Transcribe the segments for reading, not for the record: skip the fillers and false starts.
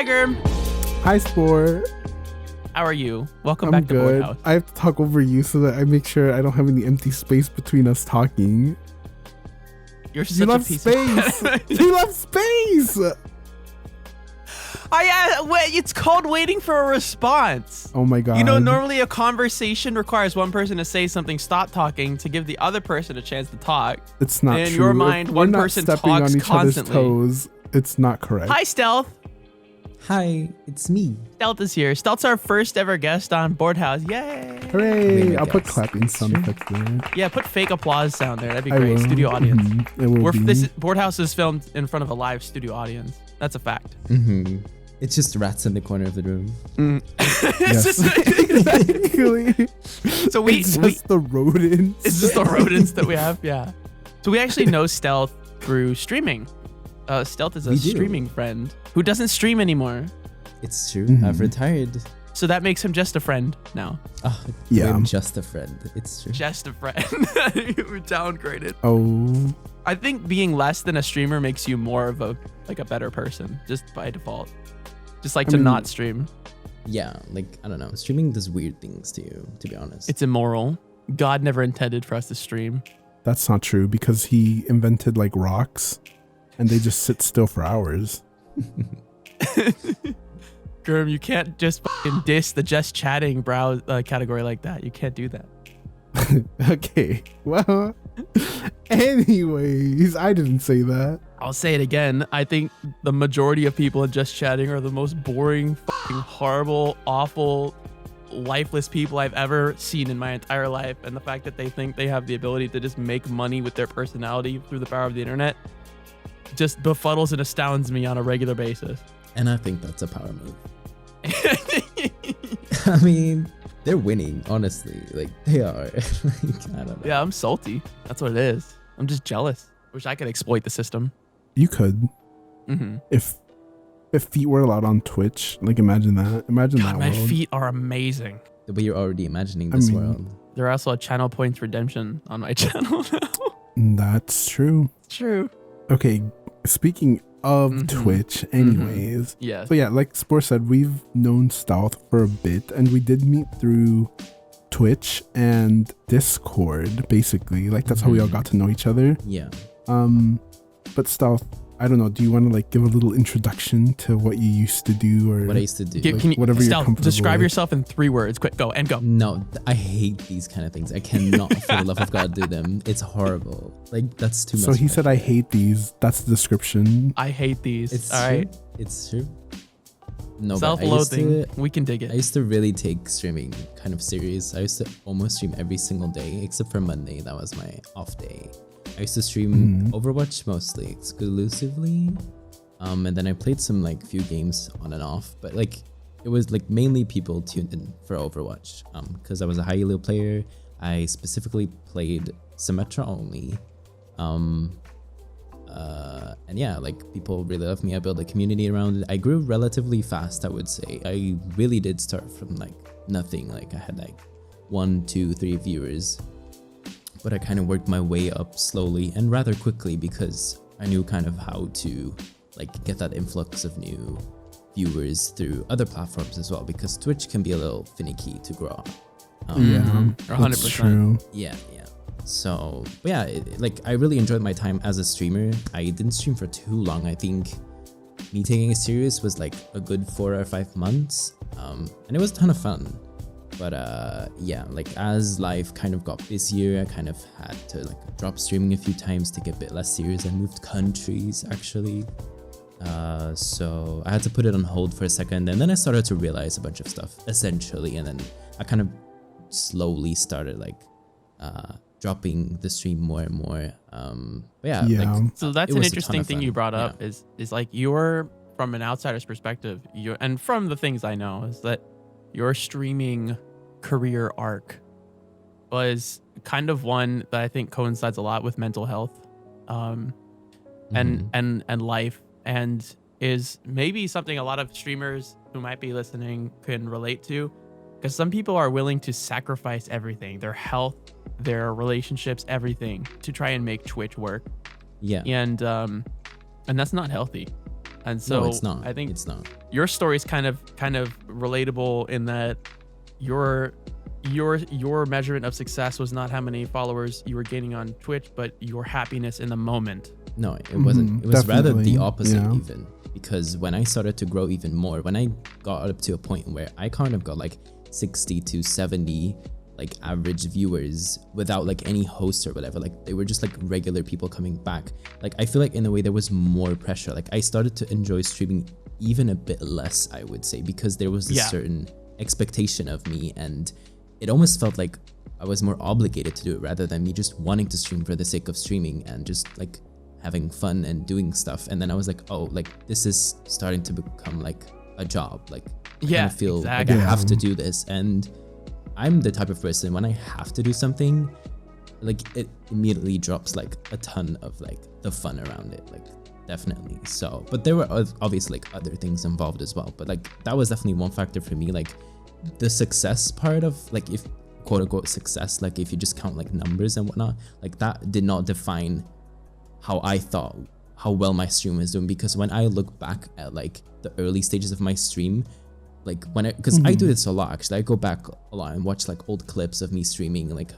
Hi, Germ. Hi, Spore. How are you? Welcome I'm back to good. Boardhouse. I have to talk over you so that I make sure I don't have any empty space between us talking. You're such You a love piece space. of You love space. It's called waiting for a response. Oh my god. You know, normally a conversation requires one person to say something, stop talking, to give the other person a chance to talk. It's not in true. your mind, If one we're not person stepping talks on each constantly. other's toes, it's not correct. Hi, Stealth. Hi, it's me. Stealth is here. Stealth's our first ever guest on Boardhouse. Yay. Hooray! Maybe I'll put guess. clapping sound Sure. effects there. Yeah, put fake applause sound there. That'd be I great. will. Studio audience. It will be. Boardhouse is filmed in front of a live studio audience. That's a fact. Mm-hmm. It's just rats in the corner of the room. Yes. Exactly. So It's just the rodents. It's just the rodents that we have. Yeah. So we actually know Stealth through streaming. Stealth is a We do. streaming friend who doesn't stream anymore. It's true. Mhm. I've retired. So that makes him just a friend now. Oh, Yeah. I'm just a friend. It's true. Just a friend. You were downgraded. Oh. I think being less than a streamer makes you more of a better person just by default. Just like I to mean- not stream. Yeah, like, I don't know. Streaming does weird things to you, to be honest. It's immoral. God never intended for us to stream. That's not true because he invented like rocks and they just sit still for hours. Germ, you can't just fucking diss the just chatting browse category like that. You can't do that. Okay. Well, anyways, I didn't say that. I'll say it again. I think the majority of people in just chatting are the most boring, fucking horrible, awful, lifeless people I've ever seen in my entire life. And the fact that they think they have the ability to just make money with their personality through the power of the internet just befuddles and astounds me on a regular basis. And I think that's a power move. I mean, they're winning, honestly. Like, they are. Like, I don't know. Yeah, I'm salty. That's what it is. I'm just jealous. Wish I could exploit the system. You could Mm-hmm. if feet were allowed on Twitch. Like imagine that. Imagine God, that my world. feet are amazing. The way you're already imagining I this mean- world. There are also a channel points redemption on my channel now. That's true. True. Okay, speaking of Mhm. Twitch, anyways. Yes. So yeah, like Spore said, we've known Stealth for a bit and we did meet through Twitch and Discord, basically. Like that's how we all Mhm. got to know each other. Yeah. But Stealth, I don't know, do you want to like give a little introduction to what you used to do or What I used to do. Can you, whatever you're Stealth, comfortable describe with? yourself in 3 words. Quick, go and go. No, I hate these kind of things. I cannot, for the love of God, do them. It's horrible. Like, that's too much. So he said, pressure. I hate these. That's the description. I hate these. It's All true. right. It's true. No, but I used Self-loathing. to- We can dig I it. used to really take streaming kind of serious. I used to almost stream every single day, except for Monday. That was my off day. I used to stream Overwatch mostly, exclusively. And then I played some like few games on and off, but like it was like mainly people tuned in for Overwatch. Because I was a high elo player. I specifically played Symmetra only. And yeah, like people really loved me. I built a community around it. I grew relatively fast, I would say. I really did start from like nothing. Like I had like 1, 2, 3 viewers, but I kind of worked my way up slowly and rather quickly because I knew kind of how to like get that influx of new viewers through other platforms as well, because Twitch can be a little finicky to grow. Yeah, Mhm. that's 100%. true. Yeah. So, but yeah, like I really enjoyed my time as a streamer. I didn't stream for too long. I think me taking it serious was like a good 4 or 5 months. And it was a ton of fun. But yeah, like as life kind of got busier, I kind of had to like drop streaming a few times to get a bit less serious. I moved countries actually. So I had to put it on hold for a second, and then I started to realize a bunch of stuff essentially, and then I kind of slowly started like dropping the stream more and more. But yeah, Yeah. like, So that's it an was a ton interesting of thing fun. you brought up Yeah. is like you're from an outsider's perspective, you and from the things I know is that your streaming career arc was kind of one that I think coincides a lot with mental health Mhm. and life, and is maybe something a lot of streamers who might be listening can relate to, because some people are willing to sacrifice everything, their health, their relationships, everything to try and make Twitch work. yeah. And that's not healthy. And so No, it's not. I think It's not. your story is kind of relatable in that your measurement of success was not how many followers you were gaining on Twitch, but your happiness in the moment. No, it wasn't. It was rather definitely, the opposite yeah. even. Because when I started to grow even more, when I got up to a point where I kind of got like 60 to 70 like average viewers without like any hosts or whatever, like they were just like regular people coming back. Like I feel like in a way there was more pressure. Like I started to enjoy streaming even a bit less, I would say, because there was this certain expectation of me, and it almost felt like I was more obligated to do it rather than me just wanting to stream for the sake of streaming and just like having fun and doing stuff. And then I was like, oh, like this is starting to become like a job. Like I kind of feel like I have to do this. And I'm the type of person, when I have to do something, like it immediately drops like a ton of like the fun around it, like definitely. So, but there were obviously like other things involved as well, but like that was definitely one factor for me. Like the success part of like, if quote unquote success, like if you just count like numbers and whatnot, like that did not define how I thought how well my stream was doing. Because when I look back at like the early stages of my stream, like when because I do this a lot actually, I go back a lot and watch like old clips of me streaming, like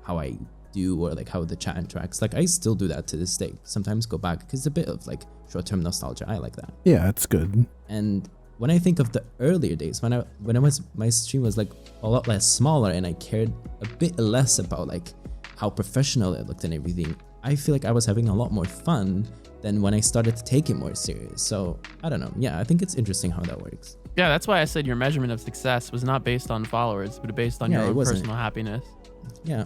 how I do, or like how the chat interacts. Like I still do that to this day, sometimes go back because it's a bit of like short-term nostalgia. I like that. Yeah, it's good. And when I think of the earlier days, when I was, my stream was like a lot less smaller and I cared a bit less about like how professional it looked and everything, I feel like I was having a lot more fun than when I started to take it more serious. So I don't know. Yeah, I think it's interesting how that works. Yeah, that's why I said your measurement of success was not based on followers, but based on your own personal happiness. Yeah.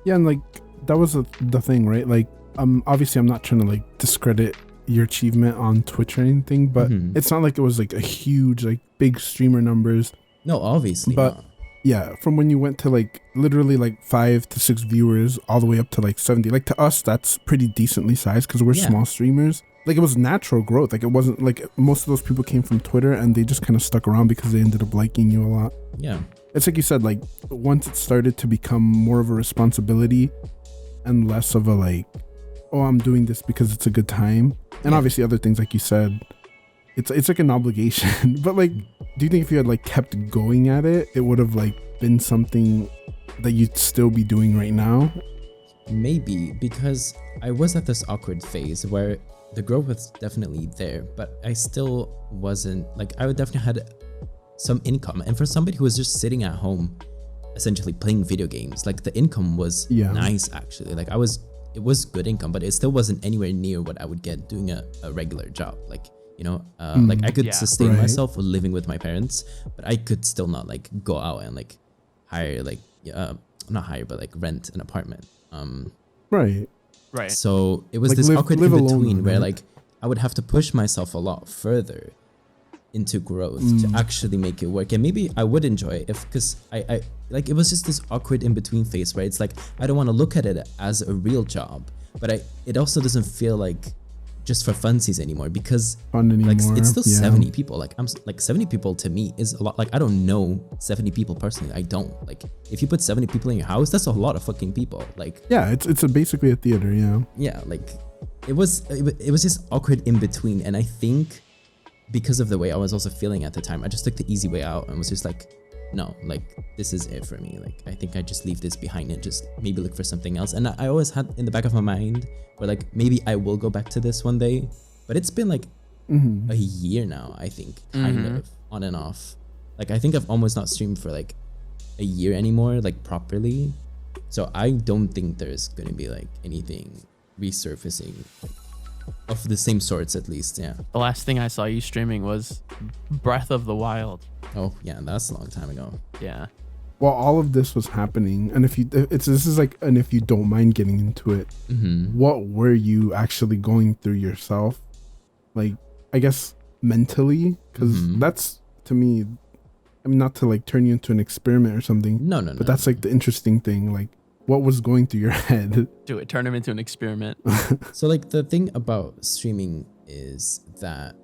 Yeah, and like that was the thing, right? Like, obviously I'm not trying to like discredit your achievement on Twitch or anything, but it's not like it was like a huge, like big streamer numbers. No, obviously but not. Yeah, from when you went to like literally like 5 to 6 viewers all the way up to like 70, like to us that's pretty decently sized because we're small streamers. Like it was natural growth. Like it wasn't like most of those people came from Twitter and they just kind of stuck around because they ended up liking you a lot. Yeah. It's like you said, like once it started to become more of a responsibility and less of a like, oh, I'm doing this because it's a good time. And obviously other things like you said, it's like an obligation. But like, do you think if you had like kept going at it, it would have like been something that you'd still be doing right now? Maybe, because I was at this awkward phase where the growth was definitely there, but I still wasn't like, I would definitely had some income. And for somebody who was just sitting at home, essentially playing video games, like the income was nice actually. Like it was good income, but it still wasn't anywhere near what I would get doing a regular job. Like, you know, like I could sustain myself living with my parents, but I could still not like go out and like hire like, not hire, but like rent an apartment. Right. So it was like this awkward in between where right? like I would have to push myself a lot further into growth to actually make it work. And maybe I would enjoy it if, because I like, it was just this awkward in between phase where it's like I don't want to look at it as a real job, but it also doesn't feel like just for funsies anymore, because like it's still 70 people. Like I'm like 70 people to me is a lot. Like I don't know 70 people personally. I don't like, if you put 70 people in your house, that's a lot of fucking people. Like it's basically a theater. Like it was just awkward in between. And I think because of the way I was also feeling at the time, I just took the easy way out and was just like, no, like this is it for me. Like I think I just leave this behind and just maybe look for something else. And I always had in the back of my mind where like maybe I will go back to this one day, but it's been like a year now, I think, kind of on and off. Like I think I've almost not streamed for like a year anymore, like properly. So I don't think there's gonna be like anything resurfacing of the same sorts, at least. Yeah, the last thing I saw you streaming was Breath of the Wild. Oh yeah, that's a long time ago. Yeah. While all of this was happening, and if you don't mind getting into it, what were you actually going through yourself? Like, I guess mentally, because that's, to me, I mean, not to like turn you into an experiment or something. No. But that's like the interesting thing. Like, what was going through your head? Do it. Turn him into an experiment. So like the thing about streaming is that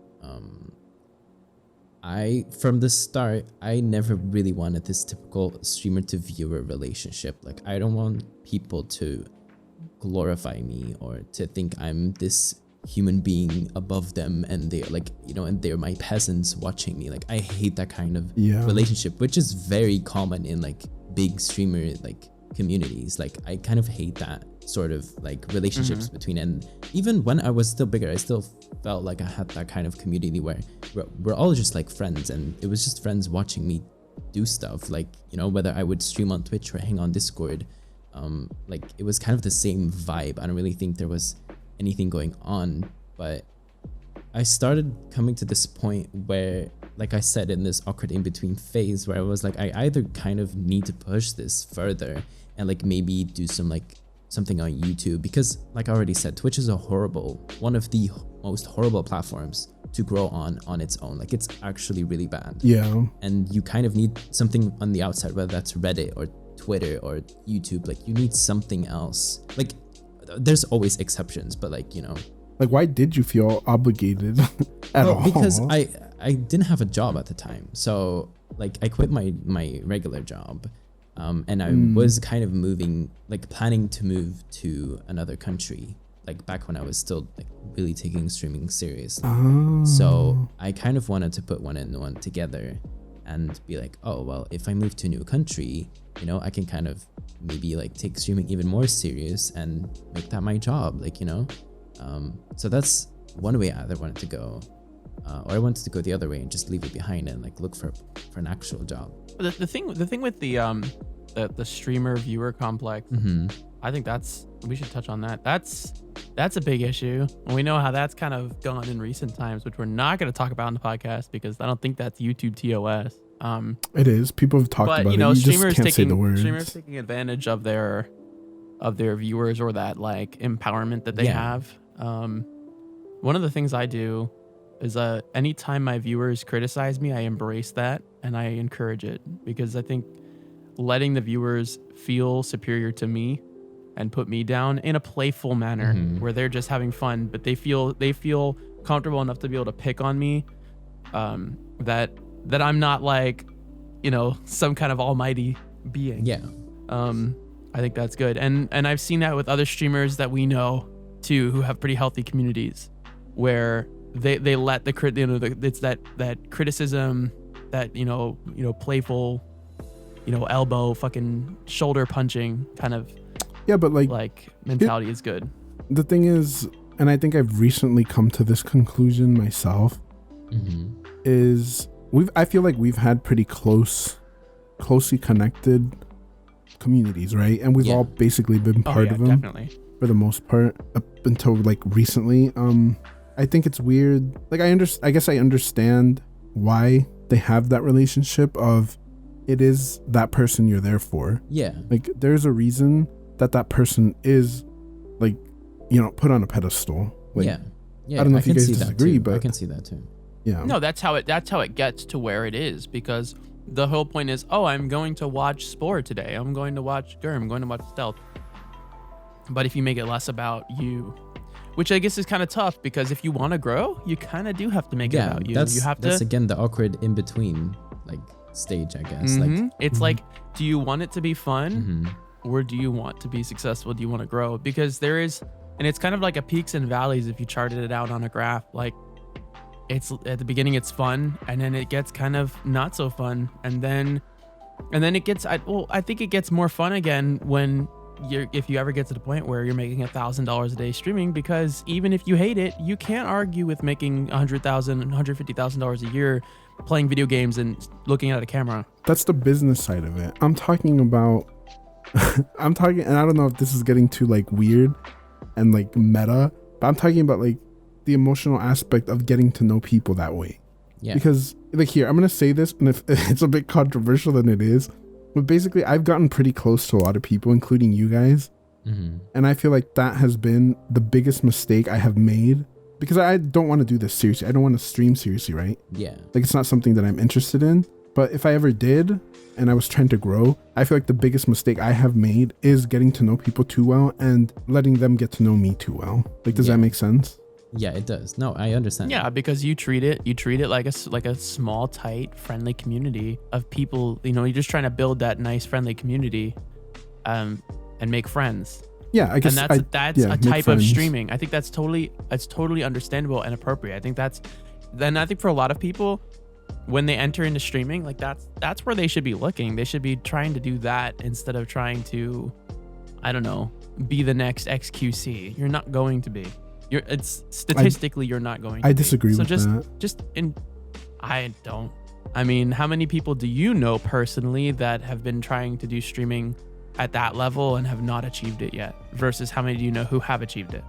from the start, I never really wanted this typical streamer to viewer relationship. Like I don't want people to glorify me or to think I'm this human being above them, and they're like, you know, and they're my peasants watching me. Like, I hate that kind of relationship, which is very common in like big streamer like communities. Like, I kind of hate that sort of like relationships between, and even when I was still bigger, I still felt like I had that kind of community where we're all just like friends, and it was just friends watching me do stuff. Like, you know, whether I would stream on Twitch or hang on Discord, like it was kind of the same vibe. I don't really think there was anything going on, but I started coming to this point where, like I said, in this awkward in-between phase where I was like, I either kind of need to push this further and like maybe do some like something on YouTube, because like I already said, Twitch is one of the most horrible platforms to grow on its own. Like, it's actually really bad. Yeah. And you kind of need something on the outside, whether that's Reddit or Twitter or YouTube. Like, you need something else. Like, there's always exceptions, but like, you know, like, why did you feel obligated at all? Because I didn't have a job at the time. So like, I quit my regular job. And I was kind of planning to move to another country, like back when I was still like really taking streaming seriously. So I kind of wanted to put one and one together and be like, oh, well, if I move to a new country, you know, I can kind of maybe like take streaming even more serious and make that my job, like, you know. So that's one way I either wanted to go, or I wanted to go the other way and just leave it behind and like look for an actual job. The thing with the streamer viewer complex, I think we should touch on that. That's a big issue. And we know how that's kind of gone in recent times, which we're not going to talk about in the podcast because I don't think that's YouTube TOS. It is. People have talked about you know, it. You just can't say the words. Streamers taking advantage of their viewers, or that like empowerment that they have. One of the things I do is anytime my viewers criticize me, I embrace that and I encourage it, because I think letting the viewers feel superior to me and put me down in a playful manner where they're just having fun, but they feel comfortable enough to be able to pick on me, that I'm not like, you know, some kind of almighty being. Yeah. I think that's good. And I've seen that with other streamers that we know too, who have pretty healthy communities, where they let it's that criticism, that, you know, playful, you know, elbow, fucking shoulder punching kind of, but like mentality is good. The thing is, and I think I've recently come to this conclusion myself, is I feel like we've had pretty closely connected communities, right? And we've all basically been part of them, definitely, for the most part, up until like recently. I think it's weird. Like, I guess I understand why they have that relationship of, it is that person you're there for. Yeah. Like, there's a reason that person is, like, you know, put on a pedestal. Like, yeah. I don't know if you guys disagree, but I can see that too. Yeah. No, that's how it gets to where it is, because the whole point is, oh, I'm going to watch Spore today. I'm going to watch Gurm. I'm going to watch Stealth. But if you make it less about you, which I guess is kind of tough, because if you want to grow, you kind of do have to make it about you. That's again the awkward in between like stage, I guess. Like, it's like, do you want it to be fun, or do you want to be successful? Do you want to grow? Because there is, and it's kind of like a peaks and valleys if you charted it out on a graph. Like, it's at the beginning it's fun, and then it gets kind of not so fun, and then it gets, I think it gets more fun again when if you ever get to the point where you're making $1,000 a day streaming, because even if you hate it, you can't argue with making $100,000, $150,000 a year playing video games and looking at a camera. That's the business side of it. I'm talking about, and I don't know if this is getting too like weird and like meta, but I'm talking about like the emotional aspect of getting to know people that way. Yeah. Because like, here, I'm going to say this, and if it's a bit controversial than it is, but basically I've gotten pretty close to a lot of people, including you guys. And I feel like that has been the biggest mistake I have made, because I don't want to do this seriously. I don't want to stream seriously, right? Yeah. Like, it's not something that I'm interested in. But if I ever did, and I was trying to grow, I feel like the biggest mistake I have made is getting to know people too well and letting them get to know me too well. Like, does that make sense? Yeah, it does. No, I understand. Yeah, because you treat it like a small, tight, friendly community of people. You know, you're just trying to build that nice, friendly community, and make friends. Yeah, I guess and that's yeah, a make type of friends. streaming. I think that's totally understandable and appropriate. I think I think for a lot of people, when they enter into streaming, like that's where they should be looking. They should be trying to do that instead of trying to, I don't know, be the next XQC. You're not going to be. It's statistically you're not going to I be. disagree So with that. I don't. I mean, how many people do you know personally that have been trying to do streaming at that level and have not achieved it yet? Versus how many do you know who have achieved it?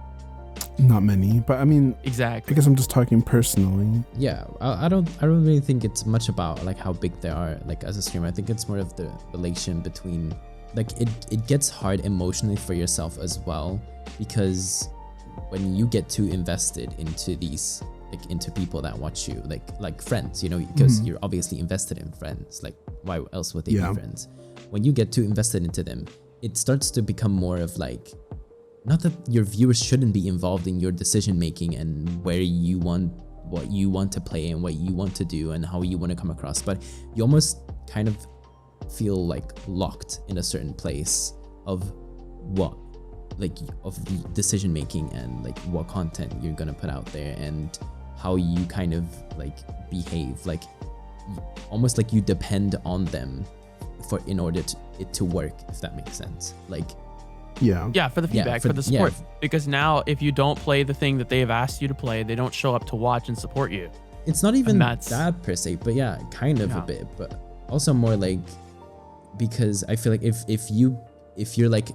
Not many, but I mean, I Exactly. guess I'm just talking personally. Yeah, I don't really think it's much about like how big they are like as a streamer. I think it's more of the relation between, like, it gets hard emotionally for yourself as well, because when you get too invested into these, like, into people that watch you, like friends, you know, because you're obviously invested in friends. Like, why else would they Yeah. be friends? When you get too invested into them, it starts to become more of like, not that your viewers shouldn't be involved in your decision making and what you want to play and what you want to do and how you want to come across, but you almost kind of feel like locked in a certain place of what, like, of the decision making and like what content you're gonna put out there and how you kind of like behave, like almost like you depend on them for in order to it to work, if that makes sense. Like, Yeah. Yeah, for the Yeah, feedback, for- for the yeah. support. Because now if you don't play the thing that they have asked you to play, they don't show up to watch and support you. it's not even that's- that per se, but yeah, kind of Yeah. a bit, but also more like, because I feel like if you're like,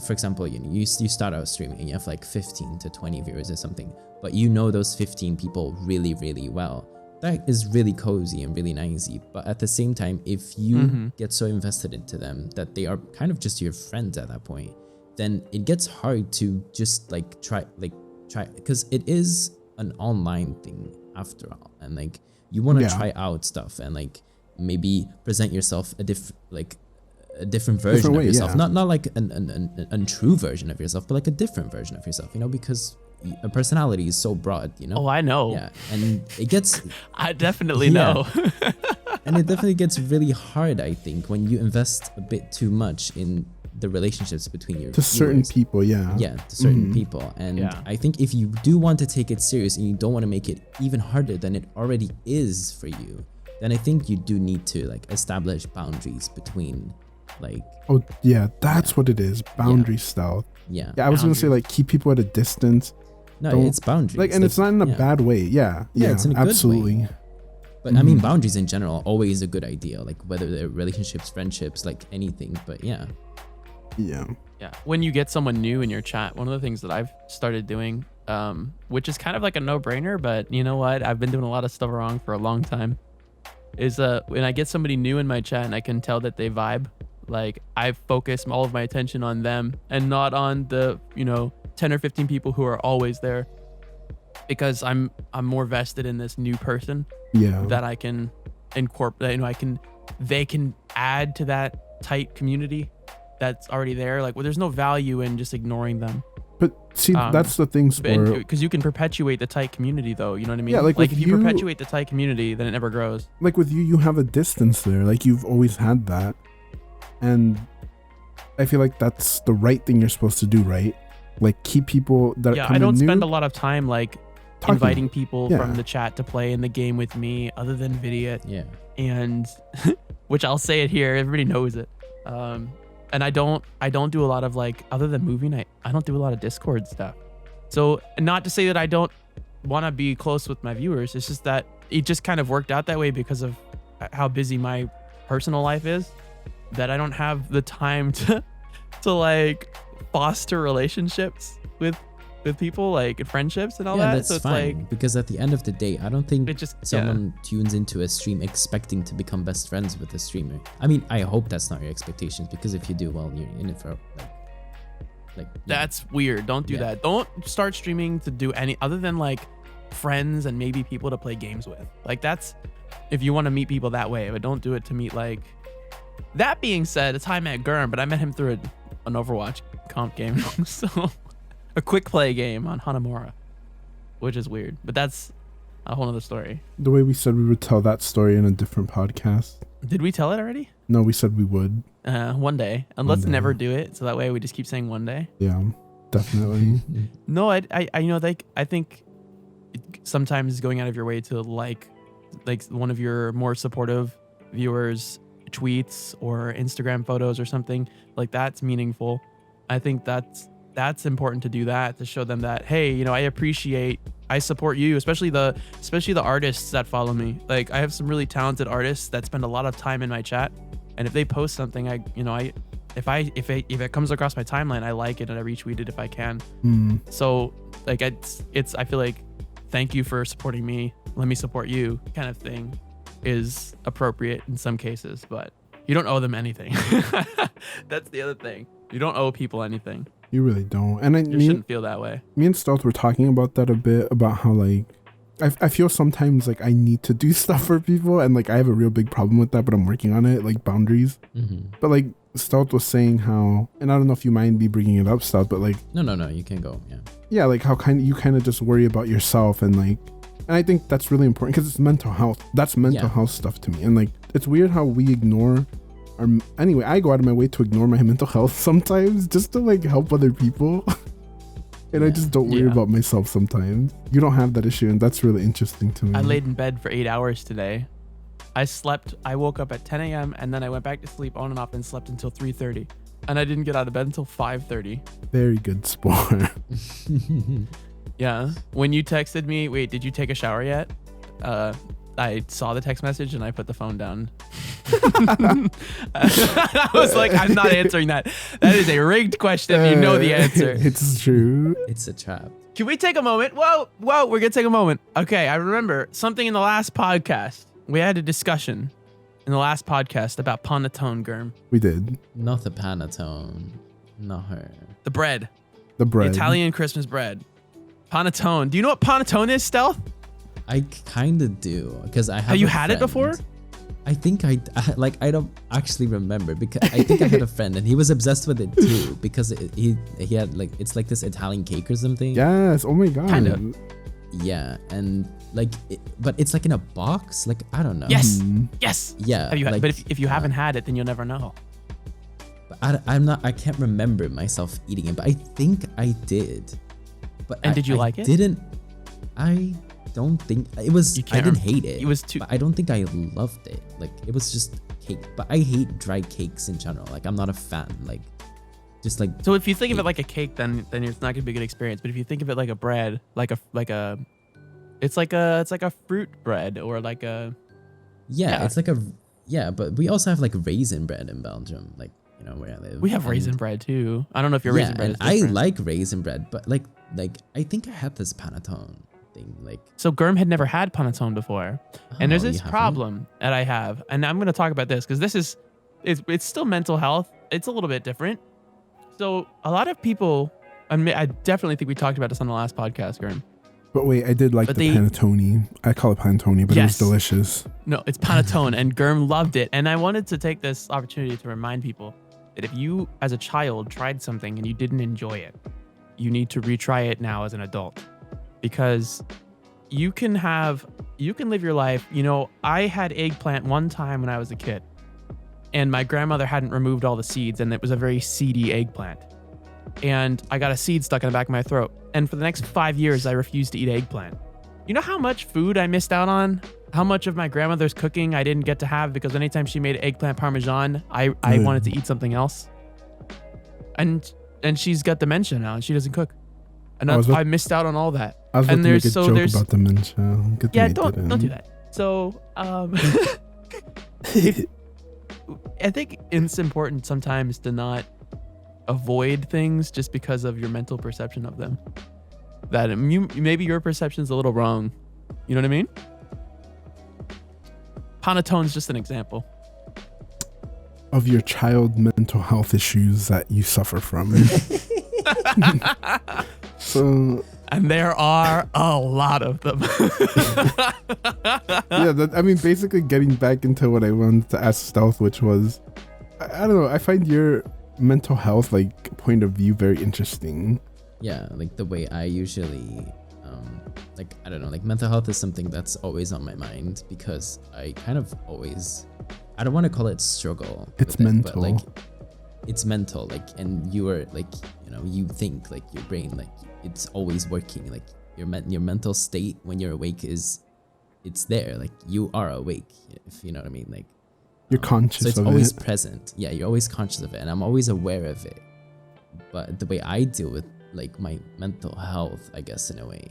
for example, you start out streaming and you have like 15 to 20 viewers or something, but you know those 15 people really, really well. That is really cozy and really nicey. But at the same time, if you get so invested into them that they are kind of just your friends at that point, then it gets hard to just like try, because it is an online thing after all, and like you want to Yeah. try out stuff and like maybe present yourself a different version way, of yourself, yeah. not like an untrue version of yourself, but like a different version of yourself, you know, because a personality is so broad, you know. Oh, I know. Yeah, and it gets I definitely Yeah. know. and it definitely gets really hard, I think, when you invest a bit too much in the relationships between your To certain viewers. people, yeah. Yeah, to certain people. And Yeah. I think if you do want to take it serious and you don't want to make it even harder than it already is for you, then I think you do need to like establish boundaries between, like, Oh, yeah, that's what it is. Boundary style. yeah. Yeah, I was gonna say like keep people at a distance. No, don't- it's boundaries. Like, and it's not in a yeah. bad way. Yeah. Yeah, Yeah, it's in a good way. absolutely. But I mean, boundaries in general are always a good idea, like whether they're relationships, friendships, like anything. But yeah. Yeah. Yeah. When you get someone new in your chat, one of the things that I've started doing, which is kind of like a no-brainer, but you know what? I've been doing a lot of stuff wrong for a long time, is when I get somebody new in my chat and I can tell that they vibe, like I focus all of my attention on them and not on the, 10 or 15 people who are always there, because I'm more vested in this new person Yeah. that I can incorporate, they can add to that tight community that's already there. Like, well, there's no value in just ignoring them, But see, that's the thing, Spore. because you can perpetuate the tight community, though. You know what I mean? Yeah, like with if you you- perpetuate the tight community, then it never grows. Like with you, you have a distance there. Like you've always had that. And I feel like that's the right thing you're supposed to do, right? Like keep people that Yeah, come I don't in new, spend a lot of time like talking. inviting people Yeah. from the chat to play in the game with me, other than Vidiot. Yeah. And which I'll say it here, everybody knows it. And I don't do a lot of like, other than movie night, I don't do a lot of Discord stuff. So not to say that I don't want to be close with my viewers, it's just that it just kind of worked out that way because of how busy my personal life is, that I don't have the time to like foster relationships with people, like friendships and all Yeah, that. that's So it's fine. like, Because at the end of the day, I don't think it just, someone tunes into a stream expecting to become best friends with a streamer. I mean, I hope that's not your expectations, because if you do, well, you're in it for like yeah. That's weird. Don't do Yeah. that. Don't start streaming to do any other than like friends and maybe people to play games with. Like, that's if you want to meet people that way, but don't do it to meet like. That being said, it's how I met Gurm, but I met him through an Overwatch comp game. So a quick play game on Hanamura, which is weird, but that's a whole other story. The way we said we would tell that story in a different podcast. Did we tell it already? No, we said we would. One day. And let's One day. never do it. So that way we just keep saying one day. Yeah, definitely. No, I you know, like, I think sometimes going out of your way to like one of your more supportive viewers tweets or Instagram photos or something like that's meaningful. I think that's important to do that, to show them that, hey, you know, I support you, especially the artists that follow me. Like, I have some really talented artists that spend a lot of time in my chat, and if they post something, if it comes across my timeline, I like it and I retweet it if I can. So like I feel like thank you for supporting me, let me support you kind of thing is appropriate in some cases, but you don't owe them anything. That's the other thing. You don't owe people anything. You really don't. And You shouldn't feel that way. Me and Stealth were talking about that a bit, about how like I feel sometimes like I need to do stuff for people, and like I have a real big problem with that, but I'm working on it, like boundaries. But like Stealth was saying how, and I don't know if you mind me bringing it up, Stealth, but like No, you can go. yeah, like how you kind of just worry about yourself, and like, and I think that's really important because it's mental health. That's mental health stuff to me, and like it's weird how we ignore. Anyway, I go out of my way to ignore my mental health sometimes just to like help other people. And I just don't worry about myself sometimes. You don't have that issue, and that's really interesting to me. I laid in bed for 8 hours today. I woke up at 10 a.m. and then I went back to sleep on and off and slept until 3:30. And I didn't get out of bed until 5:30. Very good sport. Yeah. When you texted me, wait, did you take a shower yet? I saw the text message and I put the phone down. I was like, I'm not answering that. That is a rigged question. You know the answer. It's true. It's a trap. Can we take a moment? Whoa, we're going to take a moment. Okay, I remember something in the last podcast. We had a discussion in the last podcast about panettone, Germ. We did. Not the panettone. Not her. The bread. The bread. The Italian Christmas bread. Panettone. Do you know what panettone is, Stealth? I kind of do, because I Have you had it before? I think I don't actually remember, because I think I had a friend and he was obsessed with it too, because he had like, it's like this Italian cake or something. Yes. Oh my god. Kind of. Yeah, and like, but it's like in a box. Like, I don't know. Yes. Yes. Yeah. Have you like, but if you haven't had it, then you'll never know. But I can't remember myself eating it, but I think I did. But did you like it? I don't think it was. I didn't hate it. It was too. But I don't think I loved it. Like, it was just cake. But I hate dry cakes in general. Like, I'm not a fan. Like, just like. So if you think of it like a cake, then it's not gonna be a good experience. But if you think of it like a bread, it's like a fruit bread or like a. Yeah, it's like a. Yeah, but we also have like raisin bread in Belgium. Like, you know, where I live. We have raisin bread too. I don't know if your raisin bread is and different. I like raisin bread, but like I think I had this panettone thing. Like, so Germ had never had panettone before, and there's you this haven't? problem that I have, and I'm going to talk about this because this is, it's still mental health. It's a little bit different. So a lot of people, I definitely think we talked about this on the last podcast, Germ. But wait, I did like the panettone. I call it panettone, but it was delicious. No, it's panettone, and Germ loved it. And I wanted to take this opportunity to remind people that if you, as a child, tried something and you didn't enjoy it, you need to retry it now as an adult, because you can live your life. You know, I had eggplant one time when I was a kid, and my grandmother hadn't removed all the seeds, and it was a very seedy eggplant. And I got a seed stuck in the back of my throat. And for the next 5 years, I refused to eat eggplant. You know how much food I missed out on? How much of my grandmother's cooking I didn't get to have because anytime she made eggplant parmesan, I wanted to eat something else. And she's got dementia now and she doesn't cook. And I missed out on all that. I was about to make a joke about dementia. Good thing don't do that. So I think it's important sometimes to not avoid things just because of your mental perception of them. That maybe your perception's a little wrong. You know what I mean? Panettone's just an example of your child mental health issues that you suffer from. So, and there are a lot of them. Yeah, I mean, basically getting back into what I wanted to ask Stealth, which was, I don't know, I find your mental health like point of view very interesting. Yeah, like the way I usually like, I don't know, like mental health is something that's always on my mind because I kind of always I don't want to call it struggle. It's with it, mental. but like it's mental, like, and you are like, you know, you think like your brain, like it's always working, like your mental state when you're awake it's there, like you are awake, if you know what I mean, like You're conscious so it's of always it. present. Yeah, you're always conscious of it, and I'm always aware of it. But the way I deal with like my mental health, I guess in a way,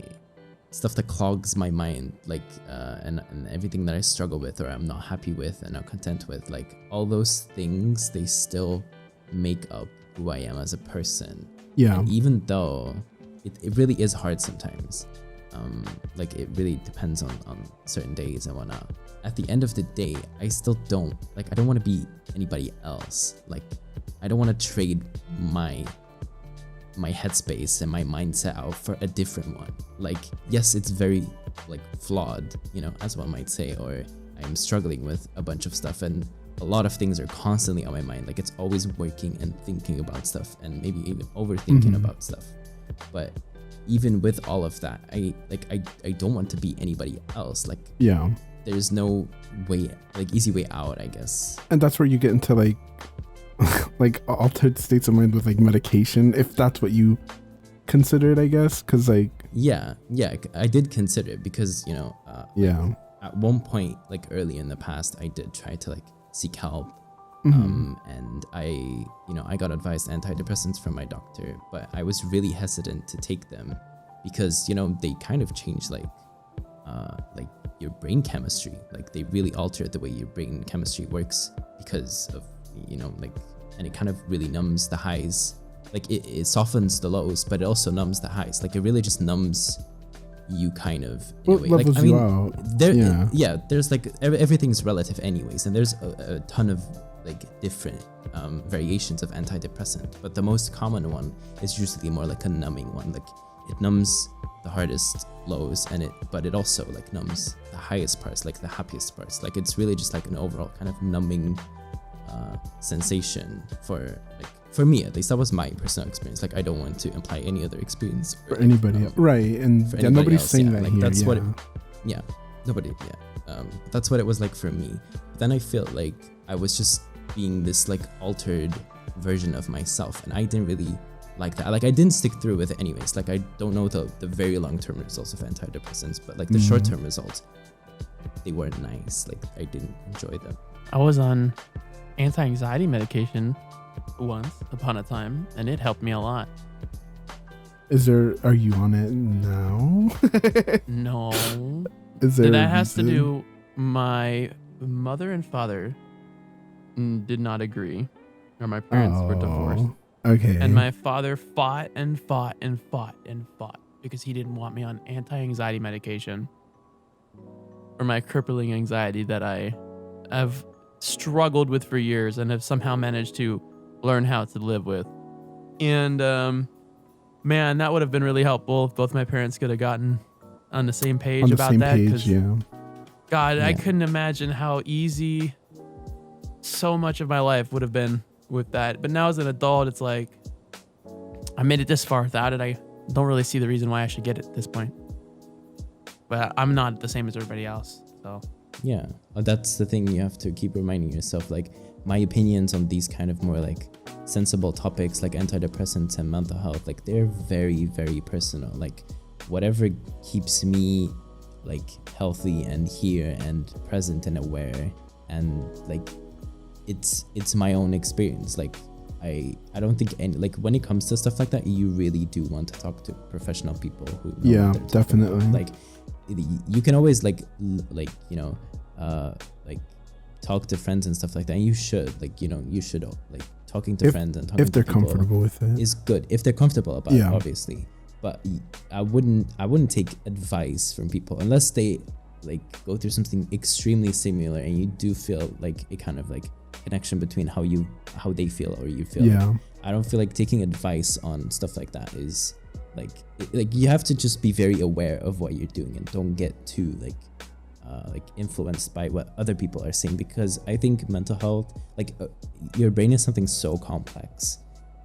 stuff that clogs my mind, like and everything that I struggle with or I'm not happy with and not content with, like all those things, they still make up who I am as a person. Yeah. And even though it really is hard sometimes, like it really depends on certain days and whatnot. At the end of the day, I still don't like, I don't want to be anybody else. Like I don't want to trade my headspace and my mindset out for a different one. Like yes, it's very like flawed, you know, as one might say, or I'm struggling with a bunch of stuff and a lot of things are constantly on my mind. Like it's always working and thinking about stuff and maybe even overthinking about stuff. But even with all of that, I don't want to be anybody else. Like Yeah. there's no way, like easy way out, I guess. And that's where you get into like like altered states of mind with like medication, if that's what you considered, I guess, because like Yeah, I did consider it because, you know, yeah. at one point, like early in the past, I did try to like seek help. And I got advised antidepressants from my doctor, but I was really hesitant to take them because, you know, they kind of change like your brain chemistry. Like they really alter the way your brain chemistry works because of, you know, like, and it kind of really numbs the highs. Like it softens the lows, but it also numbs the highs. Like it really just numbs you kind of in a way. Like levels I mean, you out. yeah, there's like everything's relative anyways, and there's a ton of like different variations of antidepressant, but the most common one is usually more like a numbing one. Like it numbs the hardest lows, but it also like numbs the highest parts, like the happiest parts. Like it's really just like an overall kind of numbing sensation for me, at least. That was my personal experience. Like I don't want to imply any other experience For anybody else. Right. And for yeah, anybody nobody's else, saying yeah. that Like, here. that's yeah. what nobody, that's what it was like for me. But then I feel like I was just being this like altered version of myself, and I didn't really like that. Like I didn't stick through with it anyways. Like I don't know the very long-term results of antidepressants, but like the short-term results, they weren't nice. Like I didn't enjoy them. I was on anti-anxiety medication once upon a time, and it helped me a lot. Are you on it now? No. Is there That a has to reason? do, my mother and father did not agree, or my parents were divorced. Okay. And my father fought and fought and fought and fought because he didn't want me on anti-anxiety medication for my crippling anxiety that I have struggled with for years and have somehow managed to learn how to live with. And man, that would have been really helpful if both my parents could have gotten on the same page on the about same that. page, 'Cause yeah. God, I Yeah. couldn't imagine how easy so much of my life would have been with that. But now as an adult, it's like I made it this far without it. I don't really see the reason why I should get it at this point. But I'm not the same as everybody else. So Yeah, that's the thing you have to keep reminding yourself. Like my opinions on these kind of more like sensible topics like antidepressants and mental health, like they're very, very personal. Like whatever keeps me like healthy and here and present and aware, and like it's my own experience. Like I don't think any, like when it comes to stuff like that, you really do want to talk to professional people who know Yeah, what they're talking about. definitely. Like you can always like you know like talk to friends and stuff like that, and you should like talking to friends and talking if they're to people comfortable with it. is good if they're comfortable about it, Yeah. obviously. But I wouldn't take advice from people unless they like go through something extremely similar and you do feel like a kind of like connection between how they feel or you feel. Yeah. I don't feel like taking advice on stuff like that is like you have to just be very aware of what you're doing and don't get too like influenced by what other people are saying, because I think mental health, like your brain is something so complex,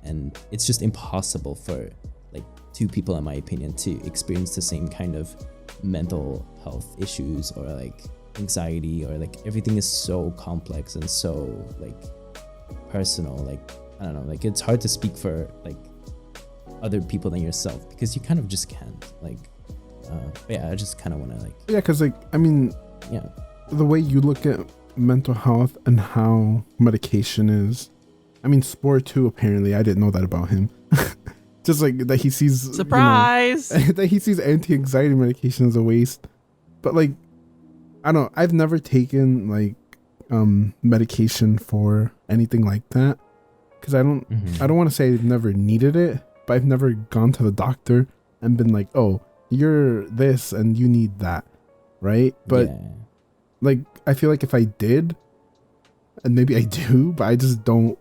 and it's just impossible for like two people, in my opinion, to experience the same kind of mental health issues or like anxiety, or like everything is so complex and so like personal. Like I don't know, like it's hard to speak for like other people than yourself because you kind of just can't. Like, but yeah, I just kind of want to like. Yeah, because like I mean, yeah, the way you look at mental health and how medication is. I mean, Spore too. Apparently, I didn't know that about him. Just like that he sees surprise that he sees anti-anxiety medication as a waste. But like, I don't. I've never taken like medication for anything like that because I don't. I don't want to say I've never needed it, but I've never gone to the doctor and been like, oh, you're this and you need that, right? But like, I feel like if I did, and maybe I do, but I just don't.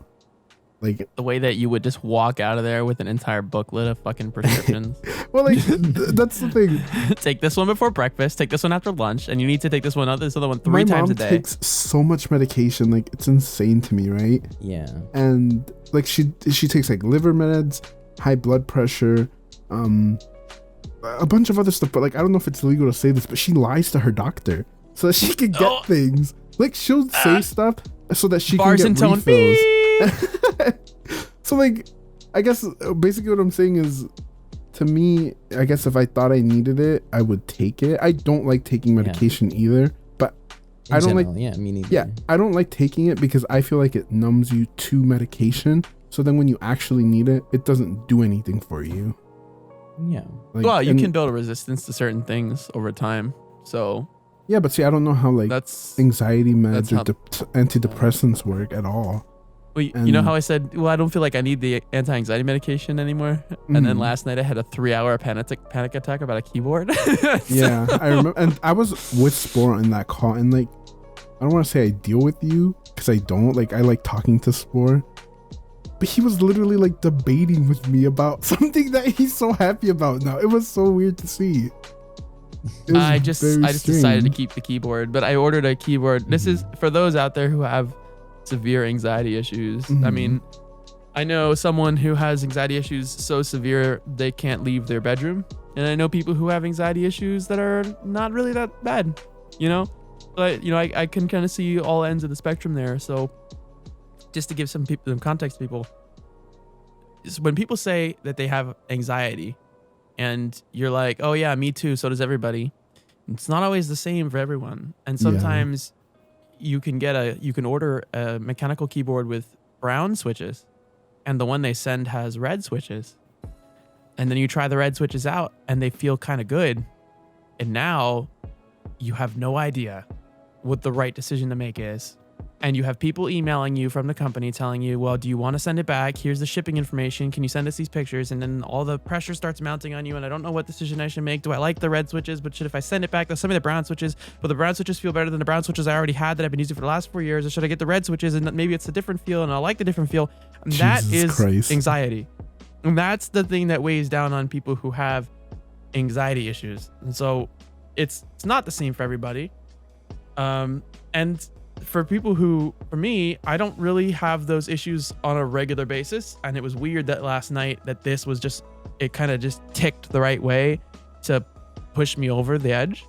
Like the way that you would just walk out of there with an entire booklet of fucking prescriptions. Well, like that's the thing. Take this one before breakfast. Take this one after lunch, and you need to take this other one three times a day. My mom takes so much medication, like it's insane to me, right? Yeah. And like she takes like liver meds, high blood pressure, a bunch of other stuff. But like I don't know if it's legal to say this, but she lies to her doctor so that she can get things. Like she'll say stuff so that she Bars can get and tone. refills. So like I guess basically what I'm saying is, to me, I guess if I thought I needed it, I would take it. I don't like taking medication either, but I don't like me neither. Yeah, I don't like taking it because I feel like it numbs you to medication. So then when you actually need it, it doesn't do anything for you. Yeah. Like, well, you can build a resistance to certain things over time. So yeah, but see, I don't know how like that's anxiety meds or antidepressants work at all. Well, you know how I said, well, I don't feel like I need the anti-anxiety medication anymore. And then last night I had a 3-hour panic attack about a keyboard. Yeah, I remember. And I was with Spore in that call. And like, I don't want to say I deal with you because I don't. Like, I like talking to Spore. But he was literally like debating with me about something that he's so happy about now. It was so weird to see. I just decided to keep the keyboard. But I ordered a keyboard. This is for those out there who have severe anxiety issues. I mean, I know someone who has anxiety issues so severe they can't leave their bedroom, and I know people who have anxiety issues that are not really that bad, you know. But you know, I can kind of see all ends of the spectrum there. So just to give some context to people, when people say that they have anxiety and you're like, oh yeah, me too, so does everybody, it's not always the same for everyone. And sometimes you can order a mechanical keyboard with brown switches, and the one they send has red switches. And then you try the red switches out and they feel kind of good. And now you have no idea what the right decision to make is. And you have people emailing you from the company telling you, well, do you want to send it back? Here's the shipping information. Can you send us these pictures? And then all the pressure starts mounting on you. And I don't know what decision I should make. Do I like the red switches? But if I send it back, they'll send me the brown switches. But the brown switches feel better than the brown switches I already had that I've been using for the last 4 years. Or should I get the red switches? And maybe it's a different feel and I like the different feel. And that is anxiety. And that's the thing that weighs down on people who have anxiety issues. And so it's not the same for everybody. And for people who, for me, I don't really have those issues on a regular basis. And it was weird that last night that this was just, it kind of just ticked the right way to push me over the edge.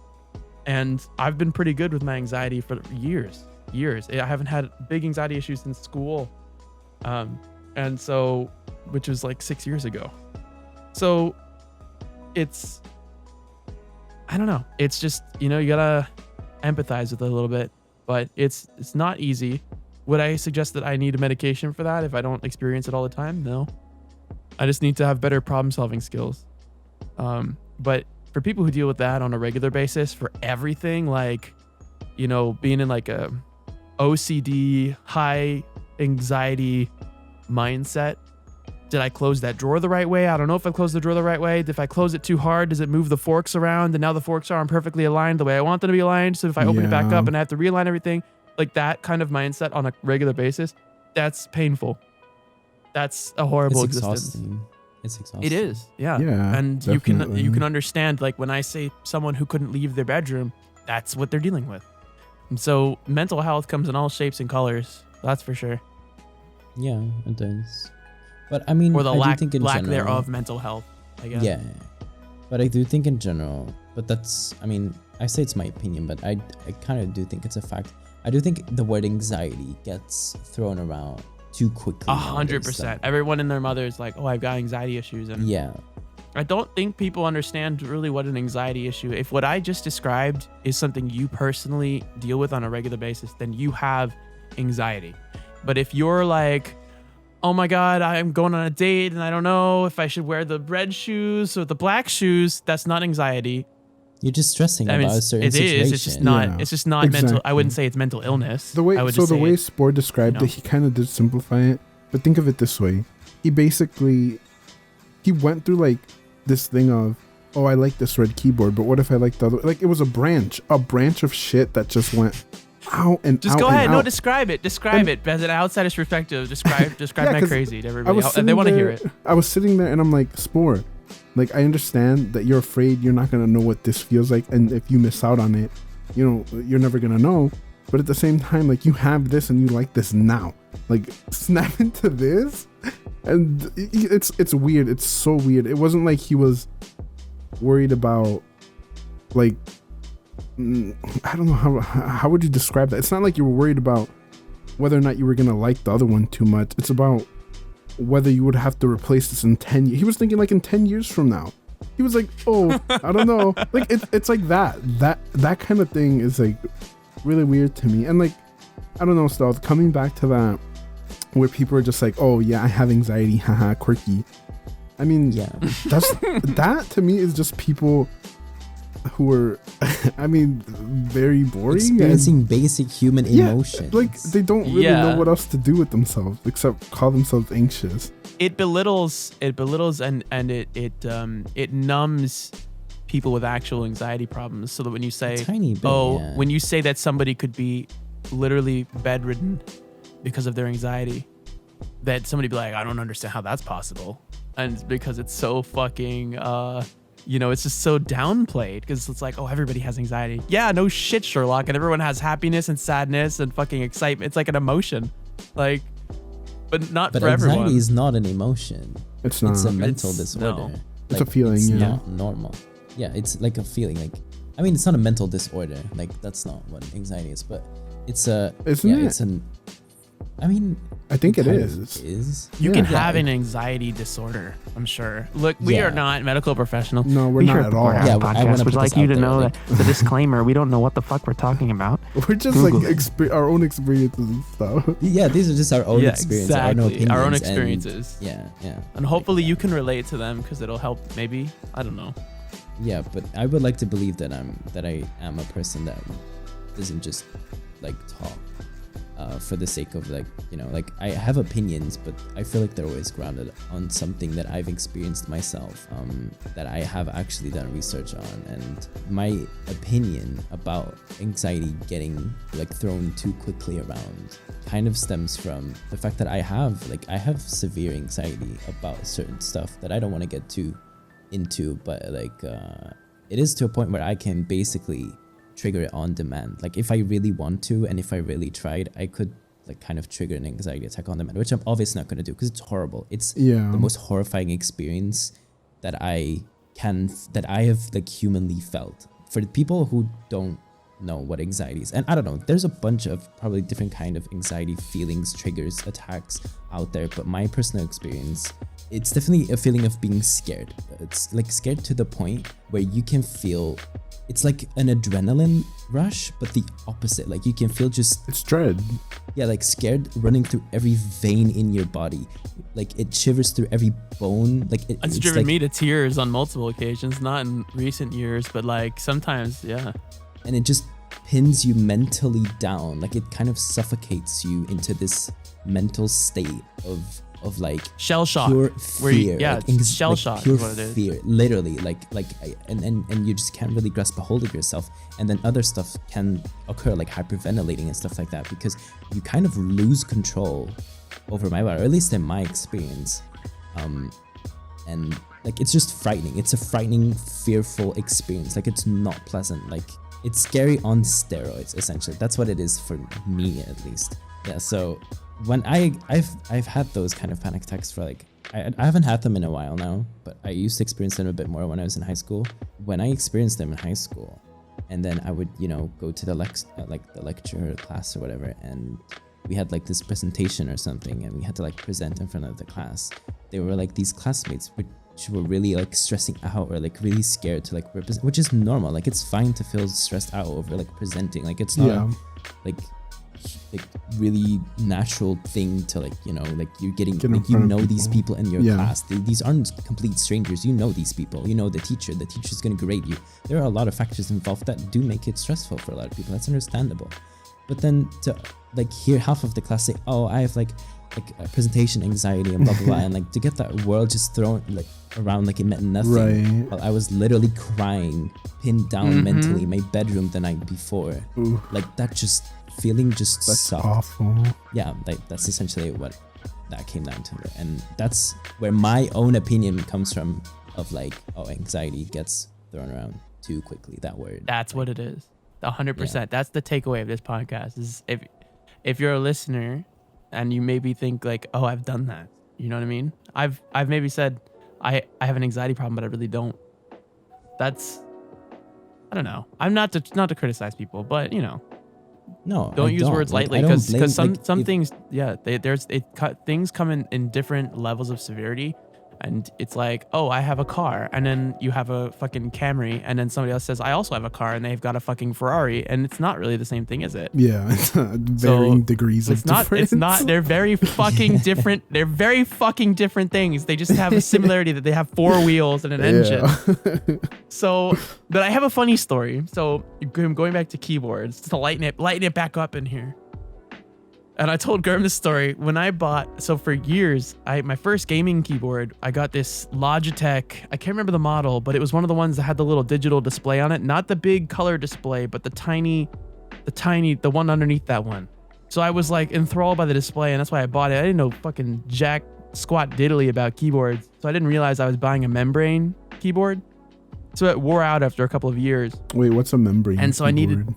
And I've been pretty good with my anxiety for years. I haven't had big anxiety issues since school. And so, which was like 6 years ago. So it's, I don't know. It's just, you know, you gotta empathize with it a little bit. But it's not easy. Would I suggest that I need a medication for that if I don't experience it all the time? No. I just need to have better problem solving skills. But for people who deal with that on a regular basis for everything, like, you know, being in like a OCD, high anxiety mindset, did I close that drawer the right way? I don't know if I closed the drawer the right way. If I close it too hard, does it move the forks around? And now the forks aren't perfectly aligned the way I want them to be aligned. So if I open it back up and I have to realign everything, like that kind of mindset on a regular basis, that's painful. That's a horrible existence. It's exhausting. It is, yeah. And definitely. you can understand, like when I say someone who couldn't leave their bedroom, that's what they're dealing with. And so mental health comes in all shapes and colors. That's for sure. Yeah, it does. But I mean, or the I lack do think in lack general, thereof mental health, I guess. Yeah, but I do think in general, but that's, I mean, I say it's my opinion, but I kind of do think it's a fact. I do think the word anxiety gets thrown around too quickly. 100%. Everyone and their mother is like, oh, I've got anxiety issues. And Yeah. I don't think people understand really what an anxiety issue. If what I just described is something you personally deal with on a regular basis, then you have anxiety. But if you're like, oh my God, I'm going on a date and I don't know if I should wear the red shoes or the black shoes, that's not anxiety. You're just stressing I mean, about a certain it situation. is. It's just not. Yeah, It's just not mental. I exactly. wouldn't say it's mental illness. The way I would so just the say way it's- Spore described you know. it, he kind of did simplify it. But think of it this way: he basically he went through like this thing of, oh, I like this red keyboard, but what if I like the other? Like it was a branch of shit that just went out and Just out go and ahead. No, out. describe it. Describe it as an outsider's perspective. Describe Yeah, that 'cause crazy to I everybody. was They sitting want to hear there- it. I was sitting there and I'm like, Spore, like I understand that you're afraid you're not gonna know what this feels like, and if you miss out on it, you know, you're never gonna know. But at the same time, like you have this and you like this now. Like snap into this, and it's weird. It's so weird. It wasn't like he was worried about like I don't know how would you describe that. It's not like you were worried about whether or not you were gonna like the other one too much. It's about whether you would have to replace this in 10 years. He was thinking like in 10 years from now. He was like, oh, I don't know. Like it's like that kind of thing is like really weird to me. And like, I don't know, Stealth, coming back to that where people are just like, oh yeah, I have anxiety, haha, quirky. I mean, Yeah. that's that to me is just people who are I mean very boring Experiencing basic human emotions. like they don't really Yeah. know what else to do with themselves except call themselves anxious. It belittles and it numbs people with actual anxiety problems. So that when you say, tiny bit, oh, yeah. when you say that somebody could be literally bedridden because of their anxiety, that somebody be like, I don't understand how that's possible. And it's because it's so fucking, it's just so downplayed because it's like, oh, everybody has anxiety. Yeah, no shit, Sherlock. And everyone has happiness and sadness and fucking excitement. It's like an emotion. Like, but not But for anxiety everyone. is not an emotion. It's not. It's a mental It's- disorder. no. It's a feeling, It's yeah. not normal. Yeah, it's like a feeling. Like, I mean, it's not a mental disorder. Like, that's not what anxiety is. But it's a. Isn't yeah, it? it's an. I mean, I think it kind of is. Is. You Yeah. can Yeah. have an anxiety disorder, I'm sure. Look, we Yeah. are not medical professionals. No, we're We not here at all. Podcast Yeah, I wanna would put like this you out to there, know like- that the disclaimer, we don't know what the fuck we're talking about. We're just Google like it. our own experiences and stuff. Yeah, these are just our own Yeah, experiences, exactly. Our own opinions, and- experiences. yeah, yeah. And hopefully you can relate to them because it'll help maybe. I don't know. Yeah, but I would like to believe that I am a person that doesn't just like talk for the sake of like, you know, like I have opinions, but I feel like they're always grounded on something that I've experienced myself, that I have actually done research on. And my opinion about anxiety getting like thrown too quickly around kind of stems from the fact that I have severe anxiety about certain stuff that I don't want to get too into, but like it is to a point where I can basically trigger it on demand. Like if I really want to, and if I really tried, I could like kind of trigger an anxiety attack on demand, which I'm obviously not going to do because it's horrible. It's Yeah. the most horrifying experience that I have like humanly felt. For the people who don't know what anxiety is, and I don't know, there's a bunch of probably different kind of anxiety feelings, triggers, attacks out there, but my personal experience, it's definitely a feeling of being scared. It's like scared to the point where you can feel, it's like an adrenaline rush, but the opposite. Like you can feel just, It's dread. yeah, like scared running through every vein in your body. Like it shivers through every bone. Like It's driven like, me to tears on multiple occasions, not in recent years, but like sometimes, yeah. and it just pins you mentally down. Like it kind of suffocates you into this mental state of like Shell shock. pure where you- fear. yeah, like, it's shell like shock is pure what it is. fear, literally. And you just can't really grasp a hold of yourself. And then other stuff can occur, like hyperventilating and stuff like that, because you kind of lose control over my body, or at least in my experience. And like it's just frightening. It's a frightening, fearful experience. Like it's not pleasant. Like it's scary on steroids, essentially. That's what it is for me, at least. Yeah. So when I've had those kind of panic attacks for like I haven't had them in a while now, but I used to experience them a bit more when I was in high school. When I experienced them in high school, and then I would, go to the the lecture class or whatever, and we had like this presentation or something, and we had to like present in front of the class. They were like these classmates which were really like stressing out or like really scared to like represent, which is normal. Like it's fine to feel stressed out over like presenting. Like it's not a, like really natural thing to like you're getting like these people in your class. These aren't complete strangers. These people. The teacher's gonna grade you. There are a lot of factors involved that do make it stressful for a lot of people. That's understandable. But then to like hear half of the class say, oh, I have like a presentation anxiety and blah blah blah, and like to get that world just thrown like around like it meant nothing. Right. While I was literally crying, pinned down mentally in my bedroom the night before. Ooh. Like that just feeling just That's sucked. awful. Yeah, like that's essentially what that came down to, and that's where my own opinion comes from. Of like, oh, anxiety gets thrown around too quickly. That word. That's what it is. 100%. That's the takeaway of this podcast. Is if you're a listener, and you maybe think like, oh, I've done that. You know what I mean? I've maybe said I have an anxiety problem, but I really don't. I don't know. I'm not to criticize people, but No, don't use words lightly because some things, things come in different levels of severity, and it's like, oh, I have a car, and then you have a fucking Camry, and then somebody else says I also have a car, and they've got a fucking Ferrari, and it's not really the same thing, is it? Yeah, it's varying degrees of difference. It's not. They're very fucking different. They're very fucking different things. They just have a similarity that they have four wheels and an engine. So, but I have a funny story. So going back to keyboards to lighten it back up in here. And I told Germ this story when I bought. So for years, my first gaming keyboard, I got this Logitech. I can't remember the model, but it was one of the ones that had the little digital display on it, not the big color display, but the one underneath that one. So I was like enthralled by the display, and that's why I bought it. I didn't know fucking jack squat diddly about keyboards, so I didn't realize I was buying a membrane keyboard. So it wore out after a couple of years. Wait, what's a membrane? And so keyboard? I needed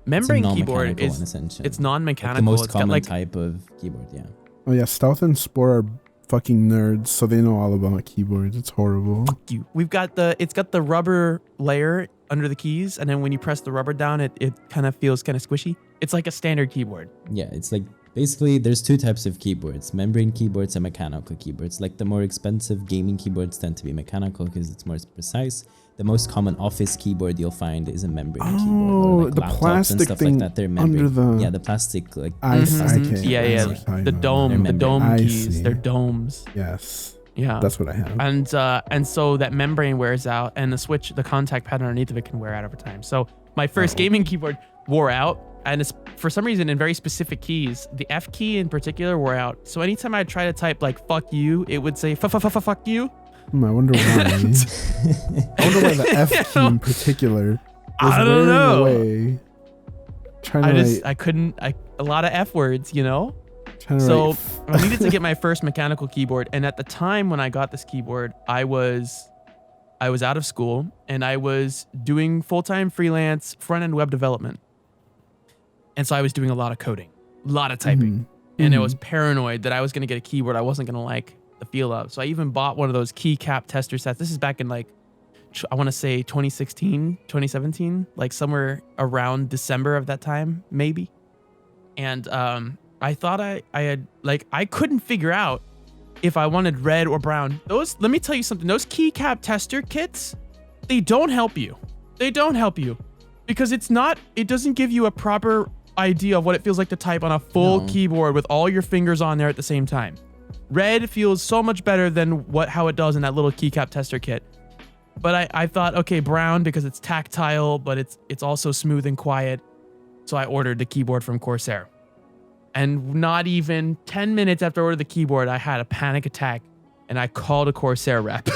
membrane keyboard is it's non-mechanical. Like the most it's common got like type of keyboard. Yeah. Oh yeah, Stealth and Spore are fucking nerds, so they know all about keyboards. It's horrible. Fuck you. It's got the rubber layer under the keys, and then when you press the rubber down, it kind of feels kind of squishy. It's like a standard keyboard. Yeah, it's like basically there's two types of keyboards: membrane keyboards and mechanical keyboards. Like the more expensive gaming keyboards tend to be mechanical because it's more precise. The most common office keyboard you'll find is a membrane keyboard. Or like the laptops plastic and stuff thing like that. They're membrane. under the Yeah, the plastic like. Okay. Yeah. The dome keys. They're domes. Yes. Yeah. That's what I have. And so that membrane wears out, and the contact pad underneath of it can wear out over time. So my first gaming keyboard wore out, and it's for some reason in very specific keys. The F key in particular wore out. So anytime I try to type like "fuck you," it would say "fuck you." I wonder why. I wonder why the F key in particular was I don't know. away. A lot of F words, Trying to So write I needed to get my first mechanical keyboard, and at the time when I got this keyboard, I was out of school and I was doing full-time freelance front-end web development, and so I was doing a lot of coding, a lot of typing, and I was paranoid that I was going to get a keyboard I wasn't going to like the feel of. So I even bought one of those keycap tester sets. This is back in like I want to say 2016, 2017, like somewhere around December of that time, maybe. And I thought I had like I couldn't figure out if I wanted red or brown. Let me tell you something. Those keycap tester kits, they don't help you. They don't help you because it doesn't give you a proper idea of what it feels like to type on a full keyboard with all your fingers on there at the same time. Red feels so much better than how it does in that little keycap tester kit. But I thought, okay, brown because it's tactile, but it's also smooth and quiet. So I ordered the keyboard from Corsair. And not even 10 minutes after I ordered the keyboard, I had a panic attack and I called a Corsair rep.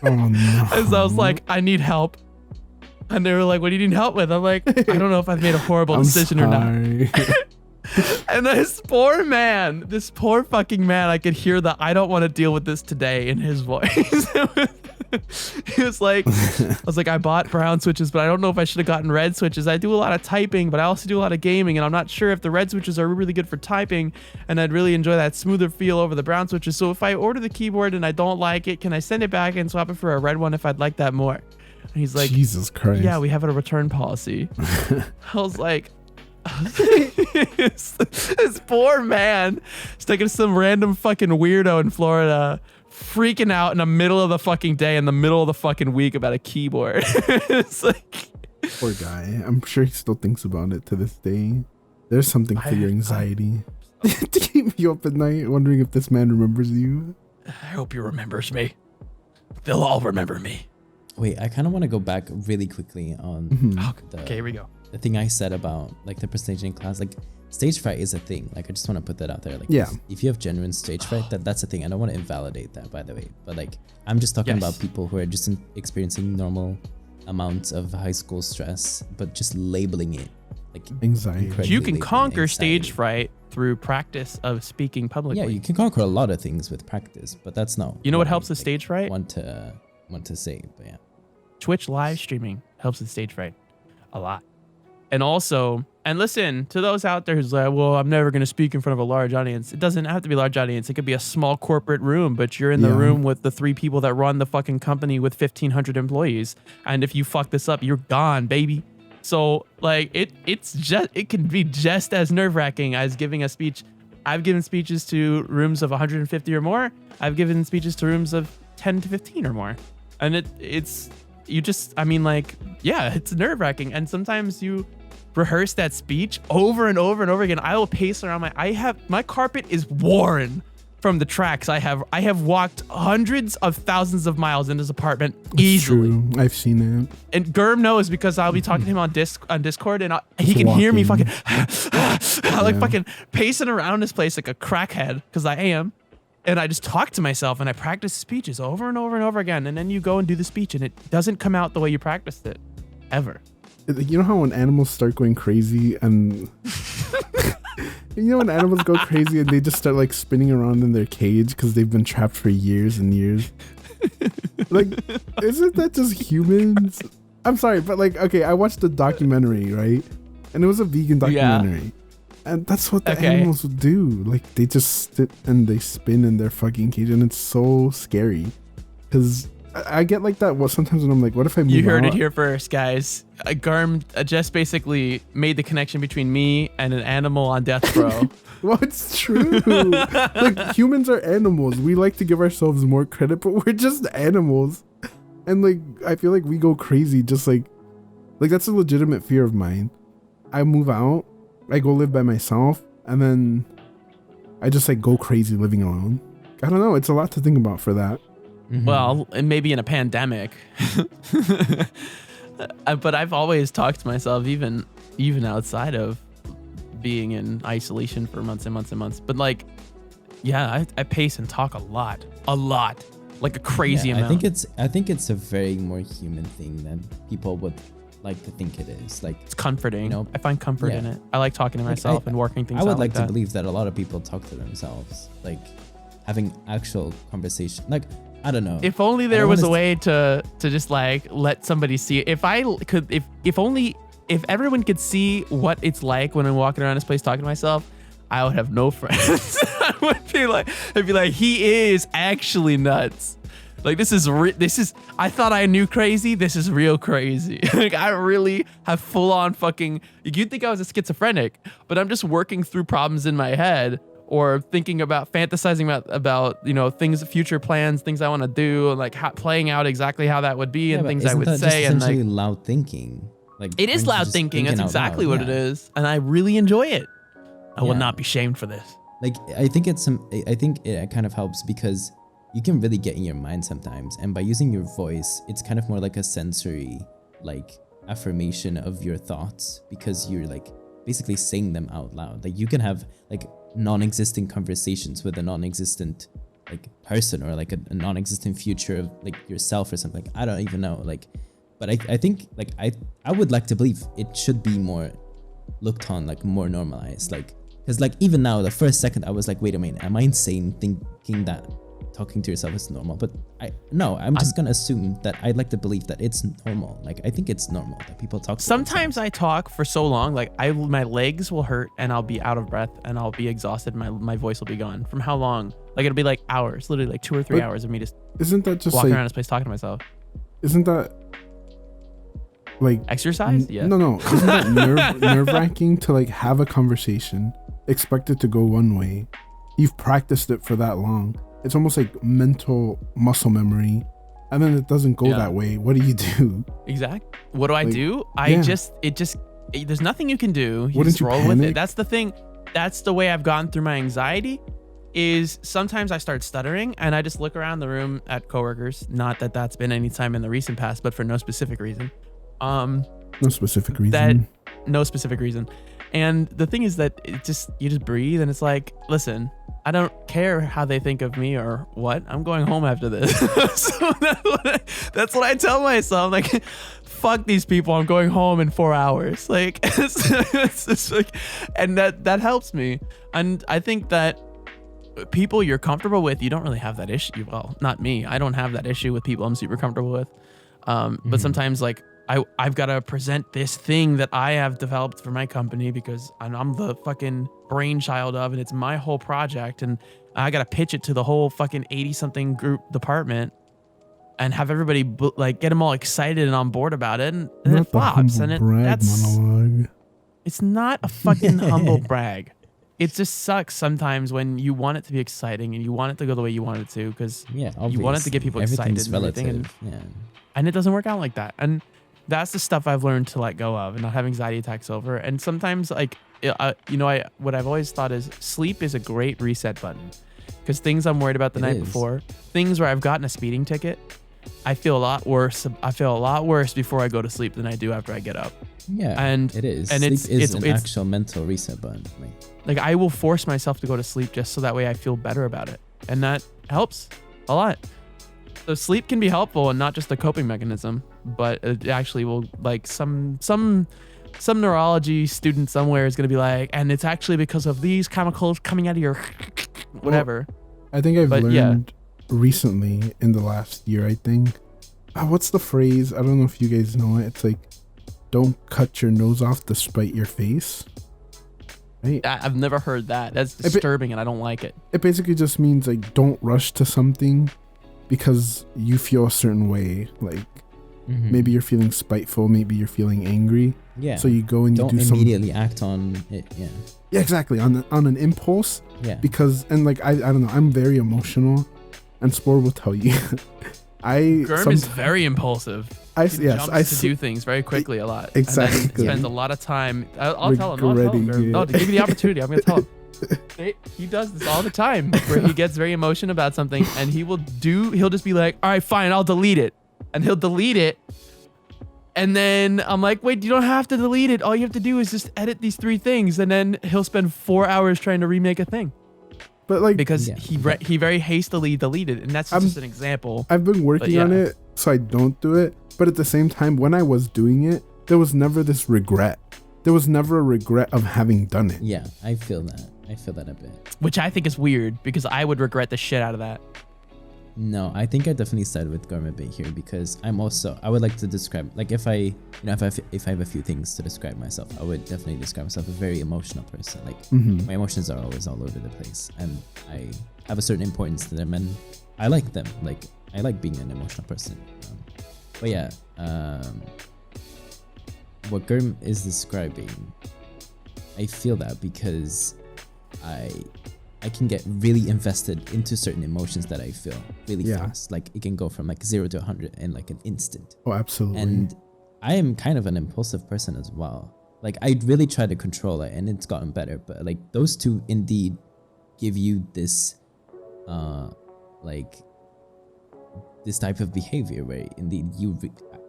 Oh no. And so I was like, I need help. And they were like, what do you need help with? I'm like, I don't know if I've made a horrible decision or not. And this poor fucking man, I could hear the I don't want to deal with this today in his voice. He was like, I was like, I bought brown switches, but I don't know if I should have gotten red switches. I do a lot of typing, but I also do a lot of gaming, and I'm not sure if the red switches are really good for typing, and I'd really enjoy that smoother feel over the brown switches. So if I order the keyboard and I don't like it, can I send it back and swap it for a red one if I'd like that more? And he's like, Jesus Christ. yeah, we have a return policy. I was like, this poor man sticking to some random fucking weirdo in Florida, freaking out in the middle of the fucking day, in the middle of the fucking week about a keyboard. It's like, Poor guy. I'm sure he still thinks about it to this day. There's something for your anxiety to keep you up at night, wondering if this man remembers you. I hope he remembers me. They'll all remember me. Wait, I kind of want to go back really quickly on Okay, here we go. the thing I said about like the presentation in class. Like, stage fright is a thing. Like, I just want to put that out there. Like, Yeah. if you have genuine stage fright, that's a thing. I don't want to invalidate that, by the way. But like, I'm just talking Yes. about people who are just experiencing normal amounts of high school stress, but just labeling it like Anxiety. incredibly You can labeling conquer anxiety. stage fright through practice of speaking publicly. Yeah, you can conquer a lot of things with practice, but that's not. You know what I, helps with like, stage fright? Want to say, but yeah. Twitch live streaming helps with stage fright a lot. And also, and listen to those out there who's like, well, I'm never going to speak in front of a large audience. It doesn't have to be a large audience. It could be a small corporate room, but you're in the Yeah. room with the 3 people that run the fucking company with 1,500 employees. And if you fuck this up, you're gone, baby. So like it can be just as nerve wracking as giving a speech. I've given speeches to rooms of 150 or more. I've given speeches to rooms of 10 to 15 or more. And it's nerve wracking. And sometimes you rehearse that speech over and over and over again. I will pace around my carpet is worn from the tracks. I have walked hundreds of thousands of miles in this apartment easily. True. I've seen it. And Germ knows because I'll be talking to him on Discord, and he can hear me fucking like fucking pacing around this place like a crackhead, because I am. And I just talk to myself and I practice speeches over and over and over again. And then you go and do the speech and it doesn't come out the way you practiced it, ever. You know how when animals start going crazy and you know when animals go crazy and they just start like spinning around in their cage because they've been trapped for years and years? Like, isn't that just humans? I'm sorry, but like, okay, I watched a documentary, right? And it was a vegan documentary. And that's what the animals would do. Like, they just sit and they spin in their fucking cage, and it's so scary. Because I get like that. Well, sometimes when I'm like, what if I move You heard out? it here first, guys. Garm just basically made the connection between me and an animal on death row. Well, it's true. Like, humans are animals. We like to give ourselves more credit, but we're just animals. And like, I feel like we go crazy. Just like that's a legitimate fear of mine. I move out, I go live by myself, and then I just like go crazy living alone. I don't know. It's a lot to think about for that. Mm-hmm. Well, and maybe in a pandemic. But I've always talked to myself, even outside of being in isolation for months and months and months. But like, yeah, I pace and talk a lot, like a crazy amount. I think it's a very more human thing than people would like to think it is. Like, It's comforting. You know, I find comfort in it. I like talking to Like, myself and working things I would out like to that. believe that a lot of people talk to themselves, like having actual conversation. Like, I don't know. If only I there don't was a wanna way to just like let somebody see it. If I could, if everyone could see what it's like when I'm walking around this place talking to myself, I would have no friends. I would be like, I'd be like, he is actually nuts. Like, this is I thought I knew crazy. This is real crazy. Like, I really have full on fucking, you'd think I was a schizophrenic, but I'm just working through problems in my head, or thinking about, fantasizing about you know, things, future plans, things I want to do, and like playing out exactly how that would be, and but things I isn't would that say, just and like, essentially loud thinking. Like, it is aren't you loud just thinking. That's out exactly loud? what Yeah. it is, and I really enjoy it. I will Yeah. not be shamed for this. Like, I think it kind of helps because you can really get in your mind sometimes, and by using your voice, it's kind of more like a sensory, like, affirmation of your thoughts, because you're like basically saying them out loud. Like, you can have like non-existent conversations with a non-existent like person, or like a non-existent future of like yourself or something. Like, I don't even know. Like, but I think like I would like to believe it should be more looked on, like more normalized. Like, because like even now, the first second I was like, wait a minute, am I insane thinking that talking to yourself is normal, but I'm just gonna assume that I'd like to believe that it's normal. Like I think it's normal that people talk to Sometimes themselves. I talk for so long, like my legs will hurt and I'll be out of breath and I'll be exhausted. My voice will be gone. From how long? Like it'll be like hours, literally like 2 or 3 But hours of me just Isn't that just walking like? around this place talking to myself. Isn't that like? Exercise? Yeah. No. Isn't that nerve-wracking to like have a conversation, expect it to go one way? You've practiced it for that long. It's almost like mental muscle memory, and then it doesn't go Yeah. that way. What do you do? Exactly. What do I Like, do? There's nothing you can do. You Wouldn't just you roll with it. panic? That's the thing. That's the way I've gone through my anxiety. Is sometimes I start stuttering and I just look around the room at coworkers. Not that that's been any time in the recent past, but for no specific reason. No specific reason. That no specific reason. And the thing is that you just breathe and it's like, listen, I don't care how they think of me or what. I'm going home after this. So that's what I tell myself. Like, fuck these people. I'm going home in 4 hours. Like, it's just like, and that helps me. And I think that people you're comfortable with, you don't really have that issue. Well, not me. I don't have that issue with people I'm super comfortable with. But sometimes like I've got to present this thing that I have developed for my company because I'm the fucking brainchild of, and it's my whole project, and I got to pitch it to the whole fucking 80 something group department and have everybody like get them all excited and on board about it, and then Not it the flops, humble and brag that's monologue. it's not a fucking humble brag. It just sucks sometimes when you want it to be exciting and you want it to go the way you want it to, because Yeah, you want it to get people everything's excited and everything, relative. and it doesn't work out like that. And that's the stuff I've learned to let go of and not have anxiety attacks over. And sometimes like, what I've always thought is sleep is a great reset button, because things I'm worried about the night before, things where I've gotten a speeding ticket, I feel a lot worse. I feel a lot worse before I go to sleep than I do after I get up. Yeah, And- it is. and Sleep is an it's actual mental reset button. like I will force myself to go to sleep just so that way I feel better about it. And that helps a lot. So sleep can be helpful and not just a coping mechanism, but it actually will, like some neurology student somewhere is going to be like, and it's actually because of these chemicals coming out of your whatever. I think I've But, learned yeah. recently in the last year, I think. What's the phrase? I don't know if you guys know it. It's like, don't cut your nose off to spite your face. Right? I've never heard that. That's disturbing and I don't like it. It basically just means like, don't rush to something because you feel a certain way. Like, maybe you're feeling spiteful, maybe you're feeling angry. Yeah. So you go and you don't do immediately act on it. Yeah. Yeah, exactly. On an impulse. Yeah. Because, and like, I don't know, I'm very emotional, and Spore will tell you. Germ is very impulsive. He jumps to do things very quickly a lot. Exactly. And then spends a lot of time. I'll tell him. Regretting Germ. it. No, to give you the opportunity, I'm going to tell him. He does this all the time, where he gets very emotional about something, and he'll just be like, all right, fine, I'll delete it. And he'll delete it. And then I'm like, wait, you don't have to delete it. All you have to do is just edit these 3 things. And then he'll spend 4 hours trying to remake a thing. But like, Because he very hastily deleted it. And that's just an example. I've been working on yeah. it, so I don't do it. But at the same time, when I was doing it, there was never this regret. There was never a regret of having done it. Yeah, I feel that. I feel that a bit. Which I think is weird, because I would regret the shit out of that. No, I think I definitely side with Garm a bit here, because I would like to describe, like, if I have a few things to describe myself, I would definitely describe myself as a very emotional person. Like, my emotions are always all over the place, and I have a certain importance to them, and I like them. Like, I like being an emotional person. But yeah, what Germ is describing, I feel that because I can get really invested into certain emotions that I feel really fast. Like, it can go from like 0 to 100 in like an instant. Oh, absolutely. And I am kind of an impulsive person as well. Like, I really try to control it, and it's gotten better. But like, those two indeed give you this, like, this type of behavior where indeed you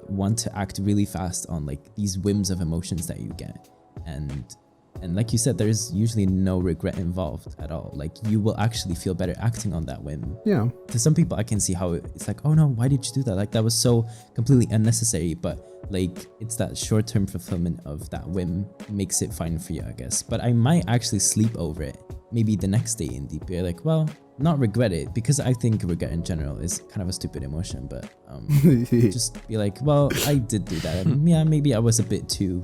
want to act really fast on like these whims of emotions that you get. And And like you said, there's usually no regret involved at all. Like you will actually feel better acting on that whim. Yeah. To some people, I can see how it's like, oh no, why did you do that? Like that was so completely unnecessary. But like it's that short-term fulfillment of that whim makes it fine for you, I guess. But I might actually sleep over it. Maybe the next day in deep, you're like, well, not regret it, because I think regret in general is kind of a stupid emotion. But just be like, well, I did do that. And yeah, maybe I was a bit too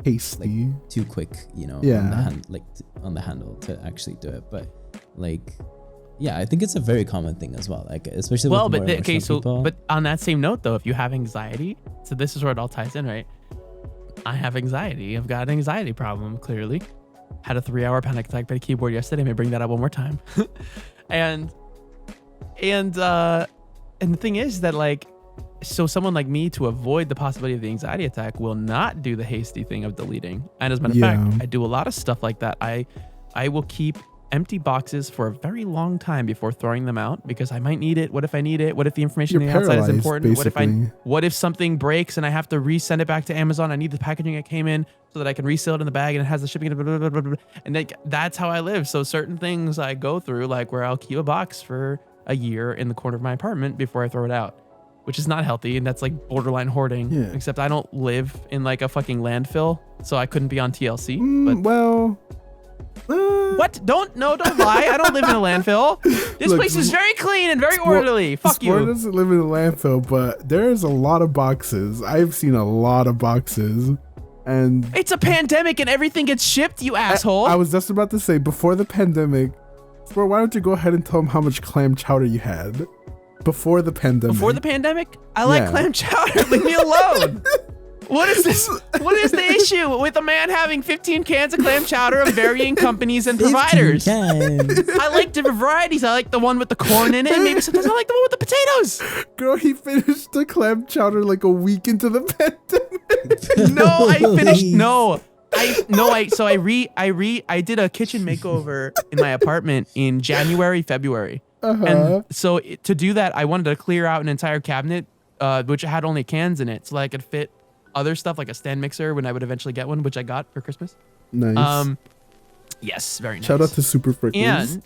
hasty, like, too quick, you know, Yeah. on the handle to actually do it. But like, yeah, I think it's a very common thing as well. Like, especially Well, with but more okay, emotional so people. but on that same note though, if you have anxiety, so this is where it all ties in, right? I have anxiety. I've got an anxiety problem, clearly. Had a 3-hour panic attack by the keyboard yesterday. May bring that up one more time. and the thing is that, like, so someone like me, to avoid the possibility of the anxiety attack, will not do the hasty thing of deleting. And as a matter of fact, I do a lot of stuff like that. I will keep empty boxes for a very long time before throwing them out, because I might need it. What if I need it? What if the information You're on the outside is paralyzed, important? basically. What if something breaks and I have to resend it back to Amazon? I need the packaging it came in so that I can reseal it in the bag and it has the shipping, blah, blah, blah, blah, blah. And like, that's how I live. So certain things I go through, like where I'll keep a box for a year in the corner of my apartment before I throw it out, which is not healthy. And that's like borderline hoarding. Yeah. Except I don't live in like a fucking landfill, so I couldn't be on TLC. But Well, what? Don't lie. I don't live in a landfill. This Look, place is very clean and very Sport- orderly. Fuck Sport you. doesn't live in a landfill, but there's a lot of boxes. I've seen a lot of boxes, and It's a pandemic and everything gets shipped, you asshole. I was just about to say, before the pandemic, Sport, why don't you go ahead and tell them how much clam chowder you had before the pandemic? Before the pandemic, I like Yeah. clam chowder. Leave me alone. What is this? What is the issue with a man having 15 cans of clam chowder of varying companies and 15 providers? cans. I like different varieties. I like the one with the corn in it. And maybe sometimes I like the one with the potatoes. Girl, he finished the clam chowder like a week into the pandemic. No, I finished. Please. No, I did a kitchen makeover in my apartment in January, February. And so to do that, I wanted to clear out an entire cabinet, which had only cans in it, so that I could fit other stuff like a stand mixer when I would eventually get one, which I got for Christmas. Nice. Yes, very nice. Shout out to Super Freckles. And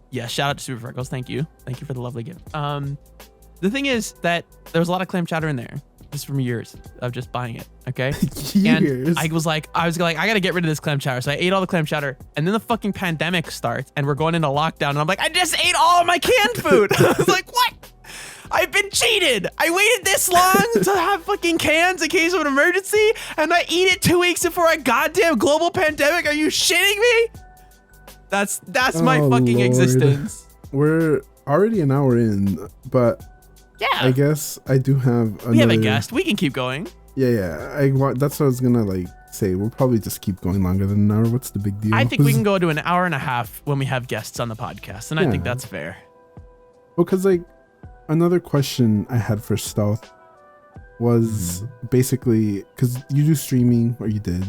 yeah, shout out to Super Freckles. Thank you for the lovely gift. The thing is that there was a lot of clam chowder in there, just from years of just buying it. Okay. Years. And I was like, I gotta get rid of this clam chowder. So I ate all the clam chowder, and then the fucking pandemic starts, and we're going into lockdown. And I'm like, I just ate all of my canned food. I was like, what? I've been cheated. I waited this long to have fucking cans in case of an emergency, and I eat it 2 weeks before a goddamn global pandemic. Are you shitting me? That's my Oh, fucwant Lord. existence. We're already an hour in, but Yeah. I guess I do have another. We have a guest. We can keep going. Yeah. That's what I was gonna like say. We'll probably just keep going longer than an hour. What's the big deal? I think we can go to an hour and a half when we have guests on the podcast, and I think Yeah. that's fair. Because like another question I had for Stealth was basically because you do streaming, or you did.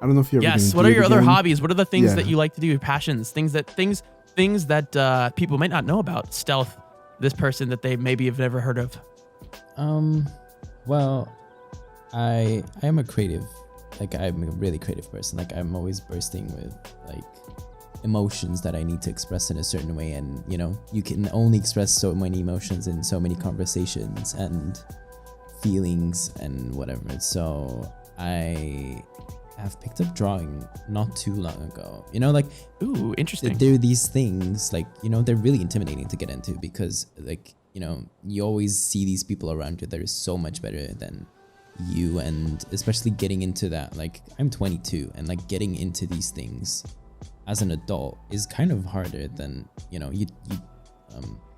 I don't know if you ever. Yes. gonna What do are it your other again. hobbies? What are the things Yeah. that you like to do? Your passions, things that people might not know about Stealth, this person that they maybe have never heard of. Well, I am a creative. Like I'm a really creative person. Like I'm always bursting with like emotions that I need to express in a certain way, and you know, you can only express so many emotions in so many conversations and feelings and whatever. So I have picked up drawing not too long ago. You know, like Ooh, interesting. there are these things, like, you know, they're really intimidating to get into because, like, you know, you always see these people around you that are so much better than you, and especially getting into that, like, I'm 22 and like getting into these things as an adult is kind of harder than, you know,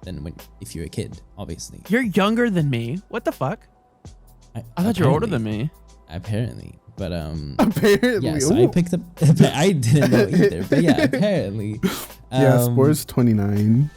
than if you're a kid, obviously. You're younger than me. What the fuck? I thought you were older than me. Apparently. But Apparently, yeah, so I picked up I didn't know either, but yeah, apparently. yeah, Sport's 29.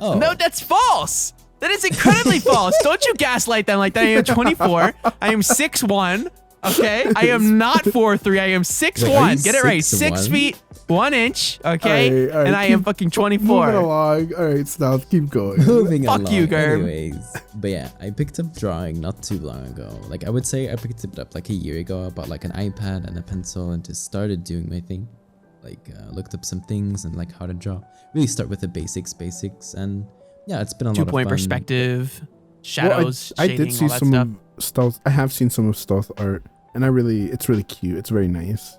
Oh, No, that's false. That is incredibly false. Don't you gaslight them like that. I am 24. I am 6'1". Okay, I am not 4'3". I am 6'1". Get it right, 6 6'1"? feet 1 inch. Okay, All right, and I am keep fucking Moving 24. along. All right, Stealth, keep going. Moving Fuck along. you, Garb. Anyways, but yeah, I picked up drawing not too long ago. Like I would say I picked it up like a year ago. I bought like an iPad and a pencil and just started doing my thing. Like looked up some things and like how to draw. Really start with the basics, and yeah, it's been a lot of 2-point fun. perspective, shadows, I shading, did see all that some stuff. Stealth. I have seen some of Stealth art, and it's really cute. It's very nice.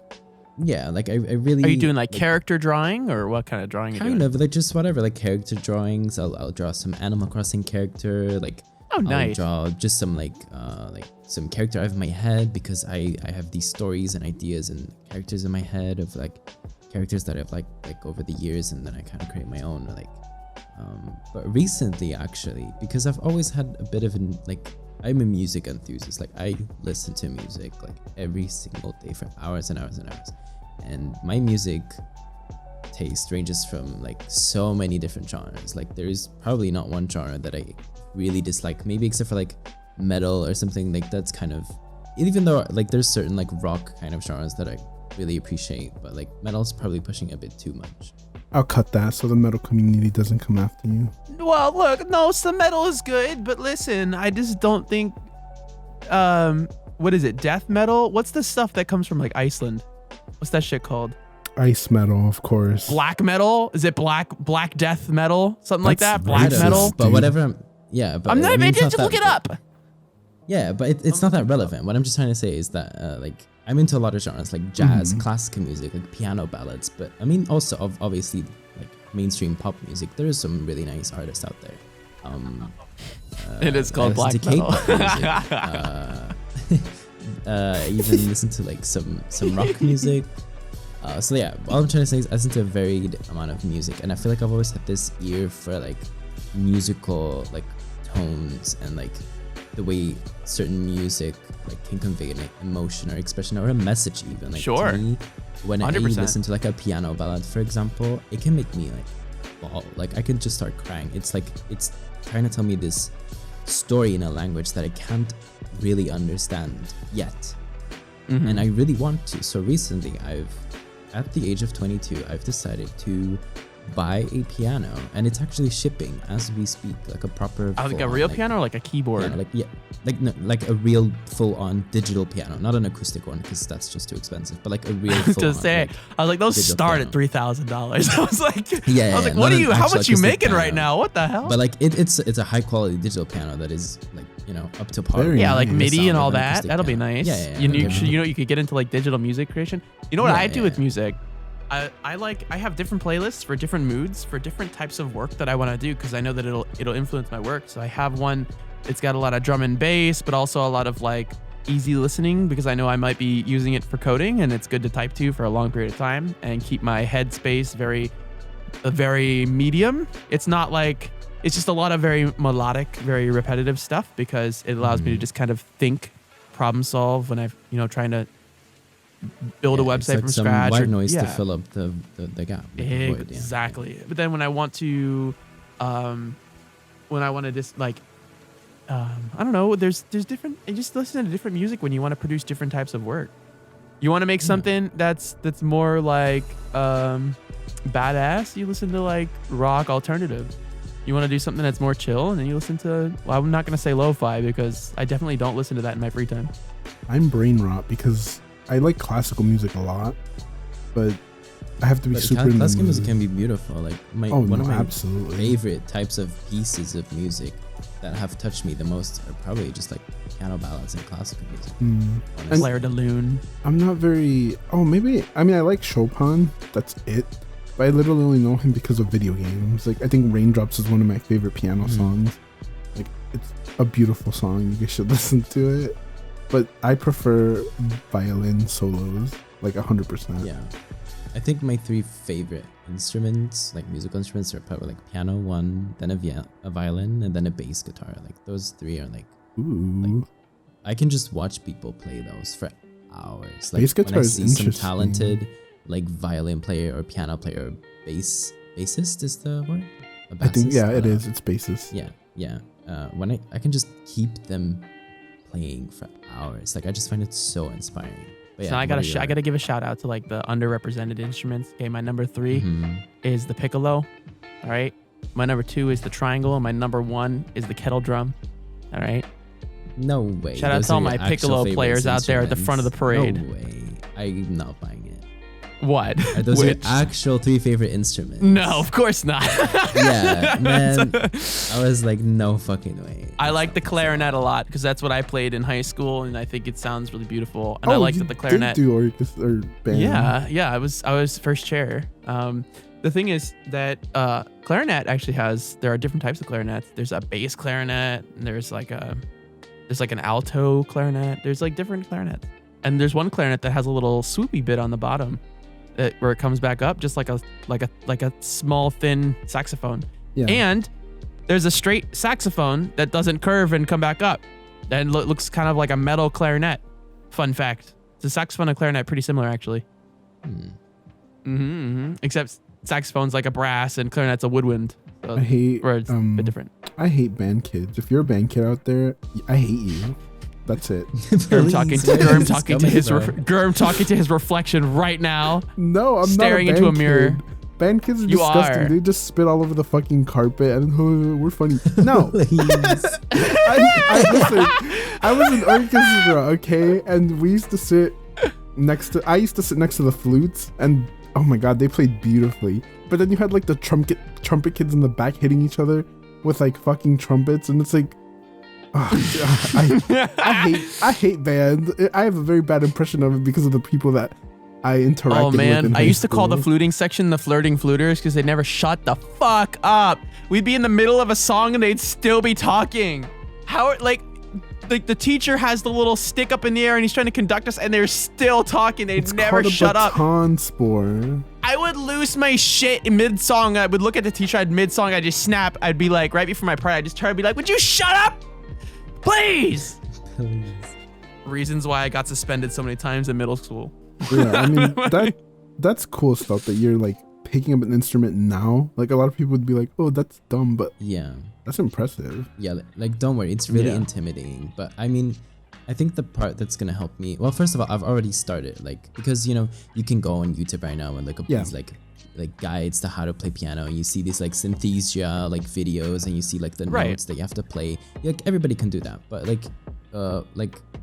Yeah, like I really. Are you doing like character drawing or what kind of drawing? Are you Kind doing? of like just whatever, like character drawings. I'll draw some Animal Crossing character, like Oh, I'll nice. draw just some like some character I have in my head because I have these stories and ideas and characters in my head of like characters that I've like over the years, and then I kind of create my own like. But recently, actually, because I've always had a bit of an like. I'm a music enthusiast. Like I listen to music like every single day for hours and hours and hours. And my music taste ranges from like so many different genres. Like there is probably not one genre that I really dislike, maybe except for like metal or something like that's kind of, even though like there's certain like rock kind of genres that I really appreciate, but like metal's probably pushing a bit too much. I'll cut that so the metal community doesn't come after you. Well, look, no, some metal is good, but listen, I just don't think. What is it? Death metal? What's the stuff that comes from like Iceland? What's that shit called? Ice metal, of course. Black metal? Is it black death metal? Something like That's that? Black racist, metal? But dude. whatever. Yeah, but I'm not. I mean, Maybe it's just not look it that- up. Yeah, but it's not that relevant. What I'm just trying to say is that like I'm into a lot of genres like jazz, classical music, like piano ballads. But I mean also obviously like mainstream pop music. There is some really nice artists out there. It is called I listen black to metal. K-pop music. Even listen to like some rock music. So yeah, all I'm trying to say is I listen to a varied amount of music, and I feel like I've always had this ear for like musical like tones and like the way certain music like can convey an emotion or expression or a message even. Like Sure. to me, when I 100%. listen to like a piano ballad, for example, it can make me like bawl. Like I can just start crying. It's like it's trying to tell me this story in a language that I can't really understand yet. And I really want to. So recently at the age of 22, I've decided to buy a piano, and it's actually shipping as we speak, like a proper Like a full-on, real like, piano or like a keyboard? piano, like a real full-on digital piano, not an acoustic one because that's just too expensive, but like a real full-on. To say, like, I was like, those digital start piano. at $3,000. I was like, Yeah, I was like, yeah, what not are an you? How actual much you acoustic making right piano. now? What the hell? but like it's a high quality digital piano that is like up to par. Very with Yeah, like the nice. MIDI sound and of all an that. acoustic That'll be piano. nice. Yeah, You could get into like digital music creation. You know what Yeah, I do yeah, with yeah. music? I have different playlists for different moods, for different types of work that I want to do, because I know that it'll influence my work. So I have one, it's got a lot of drum and bass, but also a lot of like easy listening, because I know I might be using it for coding, and it's good to type to for a long period of time and keep my head space very medium. It's not like, it's just a lot of very melodic, very repetitive stuff, because it allows me to just kind of think, problem solve when I've, trying to build a Yeah, it's website like from some scratch. white or- noise to yeah. fill up the gap. the void, yeah. Exactly. But then when I want to, just like, I don't know, there's different, and just listen to different music when you want to produce different types of work. You want to make something that's more like badass, you listen to like rock alternative. You want to do something that's more chill, and then you listen to, well, I'm not going to say lo-fi, because I definitely don't listen to that in my free time. I'm brain rot because I like classical music a lot, but I have to be But super in the classical music mood. can be beautiful. Like Oh, one no, of my absolutely. favorite types of pieces of music that have touched me the most are probably just like piano ballads and classical music. honestly. Claire de Lune. I'm not very. Oh, maybe. I mean, I like Chopin. That's it. But I literally only know him because of video games. Like, I think Raindrops is one of my favorite piano songs. Like, it's a beautiful song. You guys should listen to it. But I prefer violin solos, like 100%. Yeah, I think my three favorite instruments, like musical instruments, are probably like piano one, then a violin, and then a bass guitar. Like those three are like Ooh. I can just watch people play those for hours. Like Bass guitar when I is see some interesting. talented like violin player or piano player, or bassist is the word. A I think, bassist? yeah, I it don't is. know. It's basis. Yeah. When I can just keep them playing for hours. Like I just find it so inspiring. But So I what are gotta I gotta give a shout out to like the underrepresented instruments. Okay, my number 3 Mhm. is the piccolo. All right. My number 2 is the triangle, and my number 1 is the kettle drum. All right. No way. Shout out Those to are all your my actual piccolo favorite players out there at the front of the instruments. parade. No way. I'm not buying it. What? Are those your Which? actual 3 favorite instruments? No, of course not. Yeah, man. I was like, no fucking way. I like the clarinet a lot because that's what I played in high school, and I think it sounds really beautiful. And I like that the clarinet. Did do orchestra or band. Yeah. I was first chair. The thing is that clarinet actually there are different types of clarinets. There's a bass clarinet, and there's like an alto clarinet. There's like different clarinets, and there's one clarinet that has a little swoopy bit on the bottom, where it comes back up just like a small thin saxophone. Yeah. And there's a straight saxophone that doesn't curve and come back up, and looks kind of like a metal clarinet. Fun fact: the saxophone and clarinet pretty similar actually. Except saxophone's like a brass and clarinet's a woodwind. So, I hate. or it's a bit different. I hate band kids. If you're a band kid out there, I hate you. That's it. Gurm talking to his reflection right now. No, I'm Staring not a into a band mirror. kid. Band kids are You disgusting. are. They just spit all over the fucking carpet and we're funny. No. Please. Listen, I was in orchestra, okay? And we used to sit I used to sit next to the flutes, and oh my god, they played beautifully. But then you had like the trumpet kids in the back hitting each other with like fucking trumpets, and it's like, I hate band. I have a very bad impression of it because of the people that I interacted Oh with. man, in I high used to call the school. fluting section the flirting fluters because they never shut the fuck up. We'd be in the middle of a song and they'd still be talking. How like the teacher has the little stick up in the air and he's trying to conduct us and they're still talking. They'd It's never called a shut up. baton spore. I would lose my shit in mid-song. I would look at the teacher, I'd mid-song, I'd just snap. I'd be like, right before my part, I'd just turn and be like, would you shut up? Please. Please. Reasons why I got suspended so many times in middle school. Yeah, I mean that's cool stuff that you're like picking up an instrument now. Like a lot of people would be like, oh, that's dumb, but Yeah. that's impressive. Yeah, like don't worry, it's really Yeah. intimidating. But I mean, I think the part that's gonna help me. Well, first of all, I've already started, like, because you know you can go on YouTube right now and look up Yeah. these like guides to how to play piano, and you see these like Synthesia like videos, and you see like the Right. notes that you have to play. Like everybody can do that, but like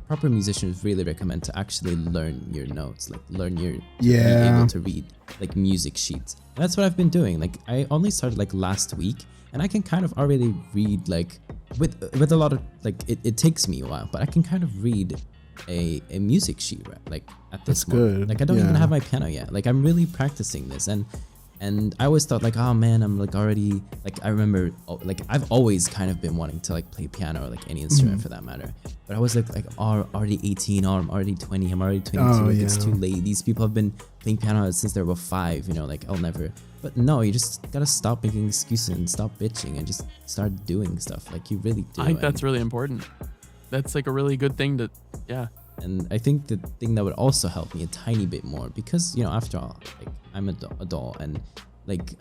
proper musicians really recommend to actually learn your notes, like learn your be able to read like music sheets. And that's what I've been doing. Like I only started like last week, and I can kind of already read like with a lot of like it takes me a while, but I can kind of read a music sheet, right? Like at this That's moment. good, Like I don't even yeah. have my piano yet. Like I'm really practicing this, and I always thought like, oh man, I'm like already like I remember like I've always kind of been wanting to like play piano or like any instrument for that matter. But I was like oh, already 18, or I'm already 20, I'm already 22. Oh, like it's yeah. too late. These people have been playing piano since they were 5. You know, like I'll never. But no, you just gotta stop making excuses and stop bitching and just start doing stuff. Like you really do. I think that's really important. That's like a really good thing to, yeah. And I think the thing that would also help me a tiny bit more, because you know, after all, like I'm an adult, and like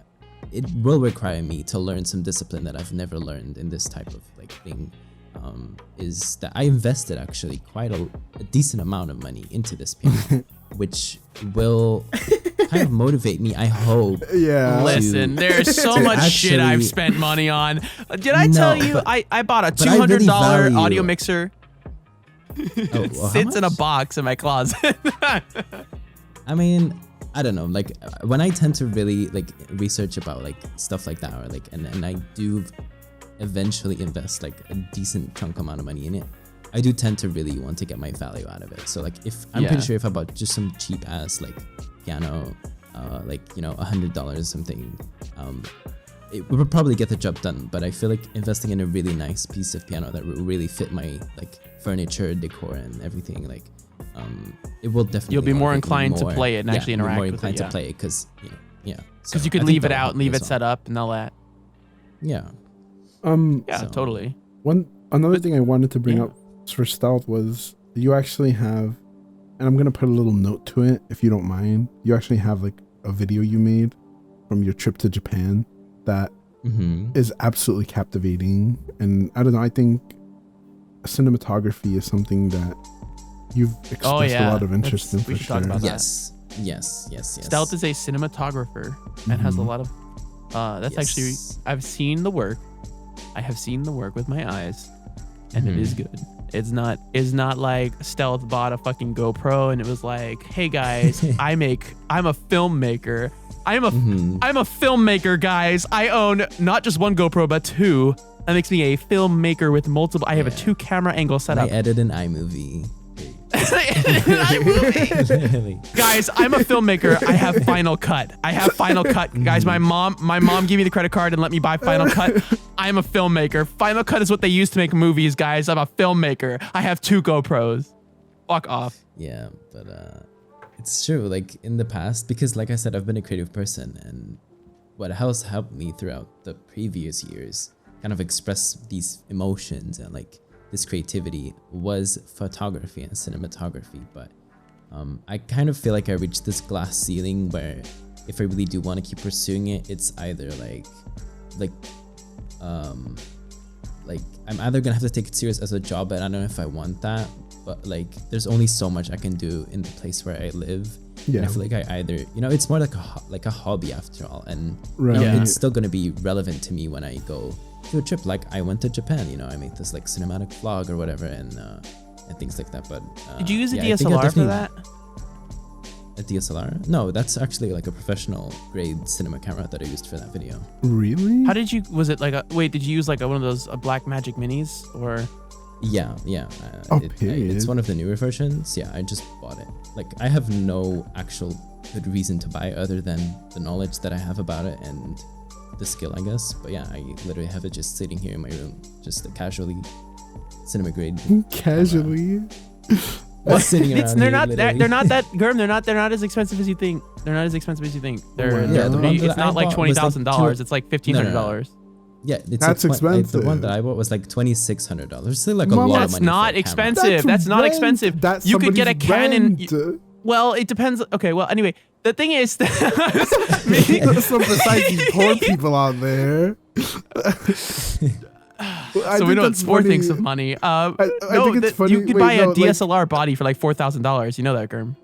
it will require me to learn some discipline that I've never learned in this type of like thing. Is that I invested actually quite a decent amount of money into this piano, which will kind of motivate me, I hope. Yeah. Listen, there's so to much shit I've actually- spent money on. Did I No, tell you but- I bought a but I really $200 value- audio mixer? Oh, well, how Sits in a much? box in my closet. I mean, I don't know. Like when I tend to really like research about like stuff like that, or like, and I do eventually invest like a decent chunk amount of money in it, I do tend to really want to get my value out of it. So like if I'm Yeah. pretty sure if I bought just some cheap ass like piano, like you know $100 or something, it would probably get the job done. But I feel like investing in a really nice piece of piano that will really fit my like furniture, decor, and everything, like it will definitely. You'll be more motivate me inclined to more. play it and actually you're interact more with it, inclined yeah. to play it because you know, yeah. Because So you could I think leave it that will out help and me leave as it well. set up and all that. Yeah. Yeah, So- totally. Another thing I wanted to bring Yeah. up for Stealth was you actually have, and I'm gonna put a little note to it if you don't mind. You actually have like a video you made from your trip to Japan that Mm-hmm. is absolutely captivating, and I don't know. I think cinematography is something that you've expressed a lot of interest in. We should talk about that. Yes. Stealth is a cinematographer and has a lot of. That's actually, I've seen the work. I have seen the work with my eyes, and it is good. It's not like Stealth bought a fucking GoPro and it was like, hey guys, I'm a filmmaker. I'm a filmmaker, guys. I own not just one GoPro but two. That makes me a filmmaker with multiple. I have a 2-camera angle setup. I edit an iMovie. Guys, I'm a filmmaker. I have Final Cut. Guys, my mom gave me the credit card and let me buy Final Cut. I'm a filmmaker. Final Cut is what they use to make movies, guys. I'm a filmmaker. I have 2 GoPros. Fuck off. Yeah, but it's true. Like in the past, because like I said, I've been a creative person, and what has helped me throughout the previous years kind of express these emotions and like this creativity was photography and cinematography. But I kind of feel like I reached this glass ceiling where if I really do want to keep pursuing it, it's either like I'm either gonna have to take it serious as a job, and I don't know if I want that, but like there's only so much I can do in the place where I live. Yeah. And I feel like I either, it's more like a hobby after all, and Right. it's still gonna be relevant to me when I go to a trip. Like I went to Japan, I made this like cinematic vlog or whatever, and things like that. But did you use a yeah, I think I DSLR for definitely- that? A DSLR? No, that's actually like a professional grade cinema camera that I used for that video. Really? How did you? Was it like a? Wait, did you use like one of those Black Magic Minis or? Yeah. Period. It's one of the newer versions. Yeah, I just bought it. Like I have no actual good reason to buy other than the knowledge that I have about it and the skill, I guess. But yeah, I literally have it just sitting here in my room, just a casually cinema grade. Casually. Sitting around They're here, not. literally. They're not that. Germ. They're not as expensive as you think. They're not as expensive as you think. They're. Yeah, they're the one pretty, that it's I not like bought was like $20,000. It's like $1,500. Yeah, it's That's like expensive. the one that I bought was like $2,600. It's still like a Mama, lot of That's money. not for a camera. expensive. That's not rent. expensive. That's You could get a somebody's Canon. rent. Well, it depends. Okay. Well, anyway, the thing is that So besides these poor people out there. so we know what Sport thinks of money. I No, think it's funny. you could Wait, buy a no, like- DSLR body for like $4,000. You know that, Germ.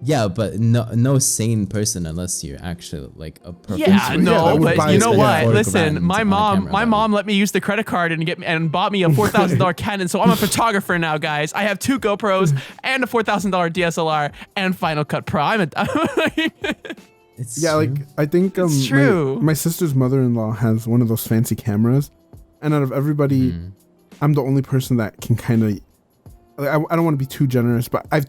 Yeah, but no sane person unless you're actually like a professional. Yeah, Yeah, no, that would but buy you it. know Yeah. what? Listen, my mom let me use the credit card and bought me a $4,000 Canon, so I'm a photographer now, guys. I have 2 GoPros and a $4,000 DSLR and Final Cut Pro. It's Yeah, true. like I think It's true. my sister's mother-in-law has one of those fancy cameras, and out of everybody, I'm the only person that can kind of. I don't want to be too generous, but I've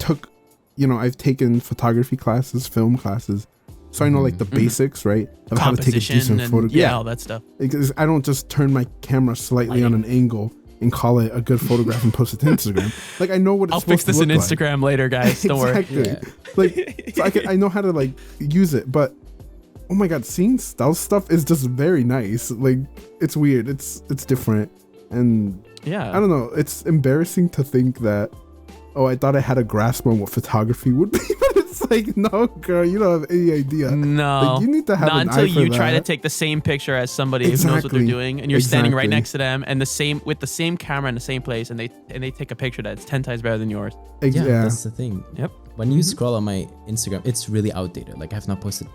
taken photography classes, film classes, so I know like the basics, right, of how to take a Composition decent and photo. yeah, all that stuff. Because I don't just turn my camera slightly on an angle and call it a good photograph and post it to Instagram. Like I know what it's I'll fix supposed this to in look like. Instagram later, guys. Don't worry. Exactly. Yeah. Like so I know how to like use it, but oh my god, seeing stealth stuff is just very nice. Like it's weird. It's different. And Yeah. I don't know, it's embarrassing to think that I thought I had a grasp on what photography would be, but it's like, no, girl, you don't have any idea. No, Like, you need to have not an until eye for you try to that. take the same picture as somebody who knows what they're Exactly. doing, and you're standing right Exactly. next to them, and with the same camera in the same place, and they take a picture that's 10 times better than yours. yeah, Yeah. that's the thing. Yep. When you scroll on my Instagram, it's really outdated. Like I've not posted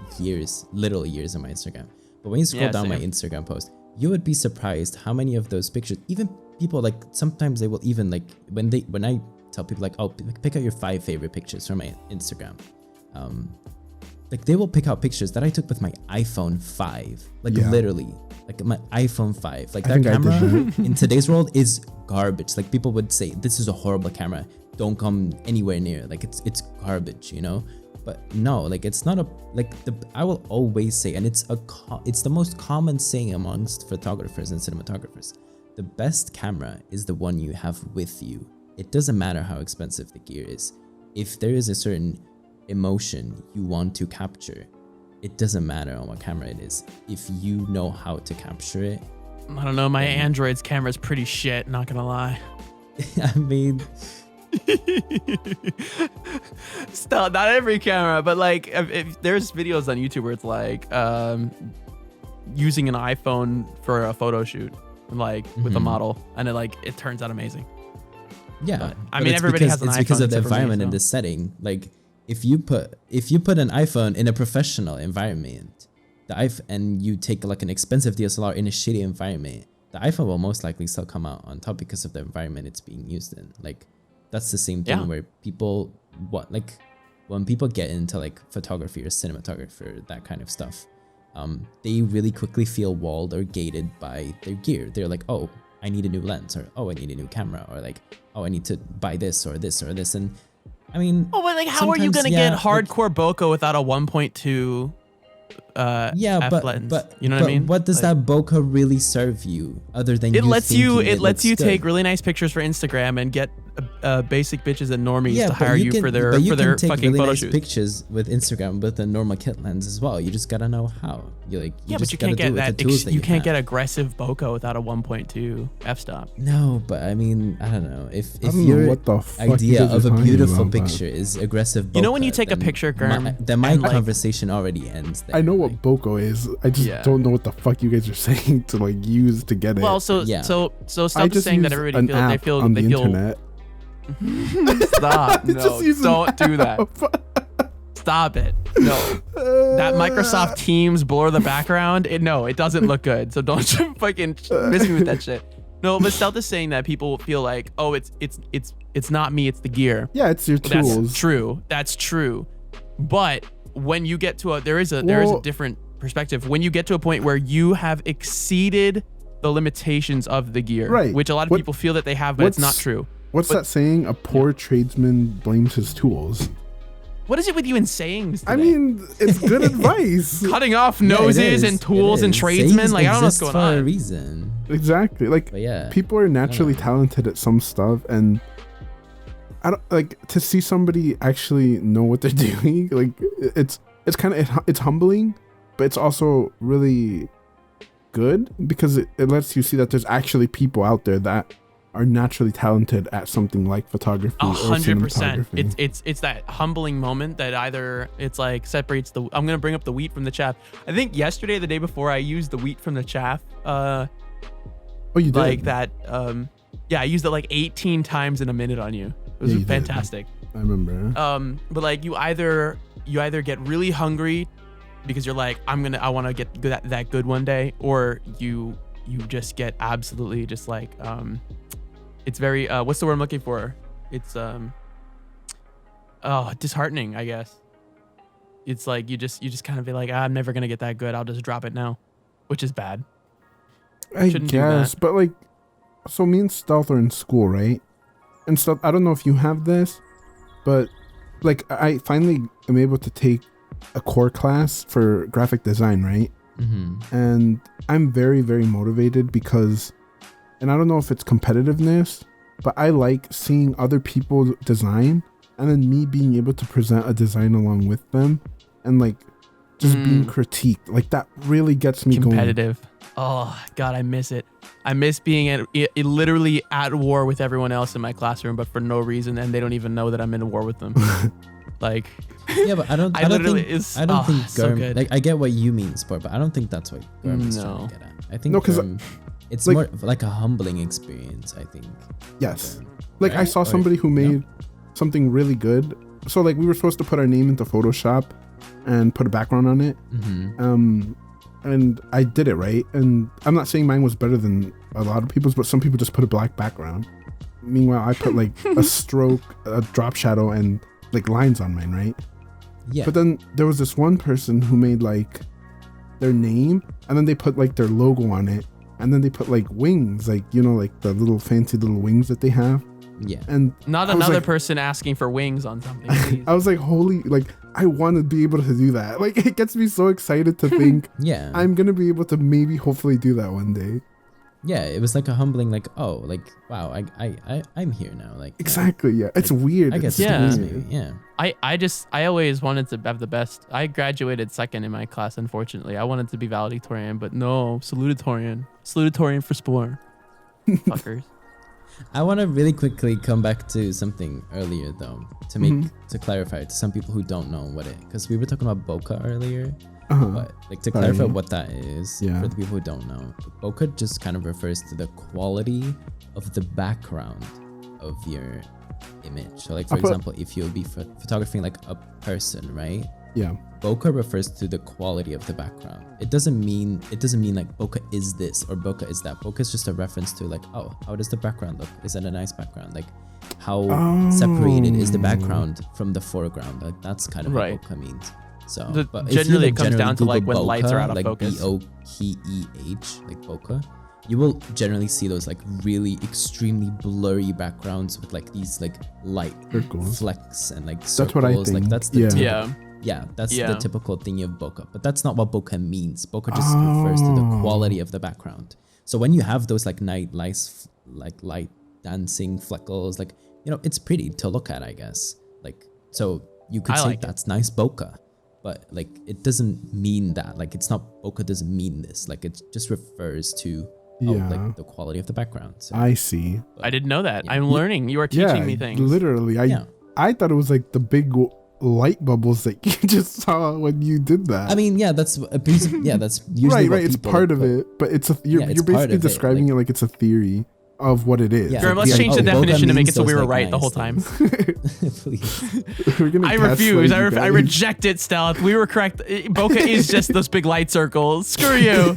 literal years on my Instagram. But when you scroll Yeah, down my same. Instagram post, you would be surprised how many of those pictures, even people like sometimes they will even like when I tell people like, oh, pick out your 5 favorite pictures from my Instagram. Like they will pick out pictures that I took with my iPhone 5, like Yeah. literally, like my iPhone 5. Like I that think I did camera in today's world is garbage. Like people would say, this is a horrible camera. Don't come anywhere near. Like it's garbage, you know. But no, like it's not I will always say, and it's the most common saying amongst photographers and cinematographers. The best camera is the one you have with you. It doesn't matter how expensive the gear is. If there is a certain emotion you want to capture, it doesn't matter on what camera it is. If you know how to capture it, I don't know. My Android's camera's pretty shit. Not gonna lie. I mean, Still, not every camera, but like if there's videos on YouTube where it's like using an iPhone for a photo shoot, like with a model, and it turns out amazing. Yeah, But, I but mean, it's everybody because, has an it's iPhone because of the except for me, environment in so. this setting. Like if you put an iPhone in a professional environment, and you take like an expensive DSLR in a shitty environment, the iPhone will most likely still come out on top because of the environment it's being used in. Like that's the same thing Yeah. where people when people get into like photography or cinematography or that kind of stuff, they really quickly feel walled or gated by their gear. They're like, oh, I need a new lens, or oh, I need a new camera, or like, oh, I need to buy this or this or this. And I mean, Oh, but like, how are you sometimes, gonna yeah, get hardcore bokeh without a 1.2 yeah, f but lens? but You know but what I mean? what does Like, that bokeh really serve you other than It lets you thinking it lets you looks take good? really nice pictures for Instagram and get basic bitches and normies to but hire you for their but you can take fucking really photo nice shoots. pictures with Instagram with a normal kit lens as well. You just gotta know how. You Yeah, just but you gotta can't do get it with that. the tools that You can't have. get aggressive bokeh without a 1.2 f-stop. No, but I mean, I don't know. If I don't know your what the fuck you idea guys are of a talking beautiful about, but- picture is aggressive bokeh, You know when you take a then picture, Germ, then my and, like- conversation already ends there. I know like, what boko is. I just Yeah. don't know what the fuck you guys are saying to like use to get it. Well, so Yeah. so I stop just saying that use everybody an feel app on the they feel. internet. Stop! I No, just use an don't do that. app. Stop it! No, that Microsoft Teams blur the background. It doesn't look good. So don't fucking miss me with that shit. No, but Stealth is saying that people feel like, oh, it's not me, it's the gear. Yeah, it's your That's tools. true. That's true. But when you get to there is a Well- different perspective. When you get to a point where you have exceeded the limitations of the gear, Right. which a lot of What- people feel that they have, but it's not what's- true. What's that saying? A poor tradesman blames his tools. What is it with you and sayings today? I mean, it's good advice. Cutting off yeah, it noses is, and it tools and is. tradesmen. Sayings Like, I don't know what's exist going for a on. reason. Exactly. Like But yeah, people are naturally know. talented at some stuff, and I don't like to see somebody actually know what they're doing. Like it's kind of it's humbling, but it's also really good because it lets you see that there's actually people out there that are naturally talented at something like photography or 100%. cinematography. It's that humbling moment that either it's like separates the. I'm gonna bring up the wheat from the chaff. I think yesterday, the day before, I used the wheat from the chaff. Oh, you did? Like that. Yeah, I used it like 18 times in a minute on you. It was Yeah, you did. fantastic. I remember. But like you either get really hungry because you're like, I want to get that good one day, or you just get absolutely just like it's very what's the word I'm looking for? It's disheartening, I guess. It's like you just kind of be like, I'm never gonna get that good. I'll just drop it now, which is bad. I shouldn't do that. guess, but like, so me and Stealth are in school, right? And Stealth, I don't know if you have this, but like, I finally am able to take a core class for graphic design, right? Mm-hmm. And I'm very, very motivated because, and I don't know if it's competitiveness, but I like seeing other people design and then me being able to present a design along with them and like just being critiqued. Like that really gets me Competitive. Oh God, I miss it. I miss being literally at war with everyone else in my classroom, but for no reason, and they don't even know that I'm in a war with them. Like, Yeah, but I don't think so Gurm, good. like I get what you mean, Sport, but I don't think that's what Gurm is trying No. to get at. I think No, 'cause, it's like- more of like a humbling experience, I think. Yes. Like I Right? saw Or- somebody who made something really good. So like we were supposed to put our name into Photoshop and put a background on it. Mm-hmm. And I did it right. And I'm not saying mine was better than a lot of people's, but some people just put a black background. Meanwhile, I put like a stroke, a drop shadow, and like lines on mine, right? Yeah. But then there was this one person who made like their name, and then they put like their logo on it, and then they put like wings, like you know, like the little fancy little wings that they have. yeah. And not I was another like- person asking for wings on something. Please. I was like, holy, like I want to be able to do that. Like it gets me so excited to think Yeah. I'm gonna be able to maybe hopefully do that one day. Yeah, it was like a humbling, like, oh, like, wow, I'm here now. Like, yeah, Exactly. Yeah. It's weird. I It's guess it Yeah. is weird. maybe. Yeah. I always wanted to have the best. I graduated second in my class, unfortunately. I wanted to be valedictorian, but no, salutatorian. Salutatorian for spore. Fuckers. I want to really quickly come back to something earlier though, to make to clarify to some people who don't know what it, because we were talking about bokeh earlier, Uh-huh. but like to Sorry. clarify what that is Yeah. for the people who don't know, bokeh just kind of refers to the quality of the background of your image. So like for I'll put- example, if you'll be photographing like a person, right? Yeah. Bokeh refers to the quality of the background. It doesn't mean like bokeh is this or bokeh is that. Bokeh is just a reference to like, oh, how does the background look? Is it a nice background? Like how separated is the background from the foreground? Like that's kind of Right. what bokeh means. So But if you, generally like, it comes down to, like, Google when lights are out of like focus. BOKEH, like bokeh, you will generally see those like really extremely blurry backgrounds with like these like light Circles. flecks and like That's circles. what I Like think. that's the Yeah. Yeah. yeah, that's Yeah. the typical thing of bokeh, but that's not what bokeh means. Bokeh just refers to the quality of the background. So when you have those like night lights, like light dancing fleckles, like, you know, it's pretty to look at, I guess. Like, so you could I say like it. that's nice bokeh, but like it doesn't mean that. Like it's not, bokeh doesn't mean this. Like it just refers to Yeah. like the quality of the background. So, I see. I didn't know that. Yeah. I'm learning. You are teaching Yeah, me things. literally. Yeah. I thought it was like the big light bubbles that you just saw when you did that. I mean, yeah, that's a piece of, yeah, that's usually right, what right. It's people part of put. it, but it's you're it's part basically of it, describing like- it like it's a theory of what it is. Yeah. Jerem, Like, let's the change the idea. bokeh definition to make means it so we those, were like, right the whole nice time. Please. We're gonna I gaslight refuse. you I guys. reject it, Stealth. We were correct. Bokeh is just those big light circles. Screw you.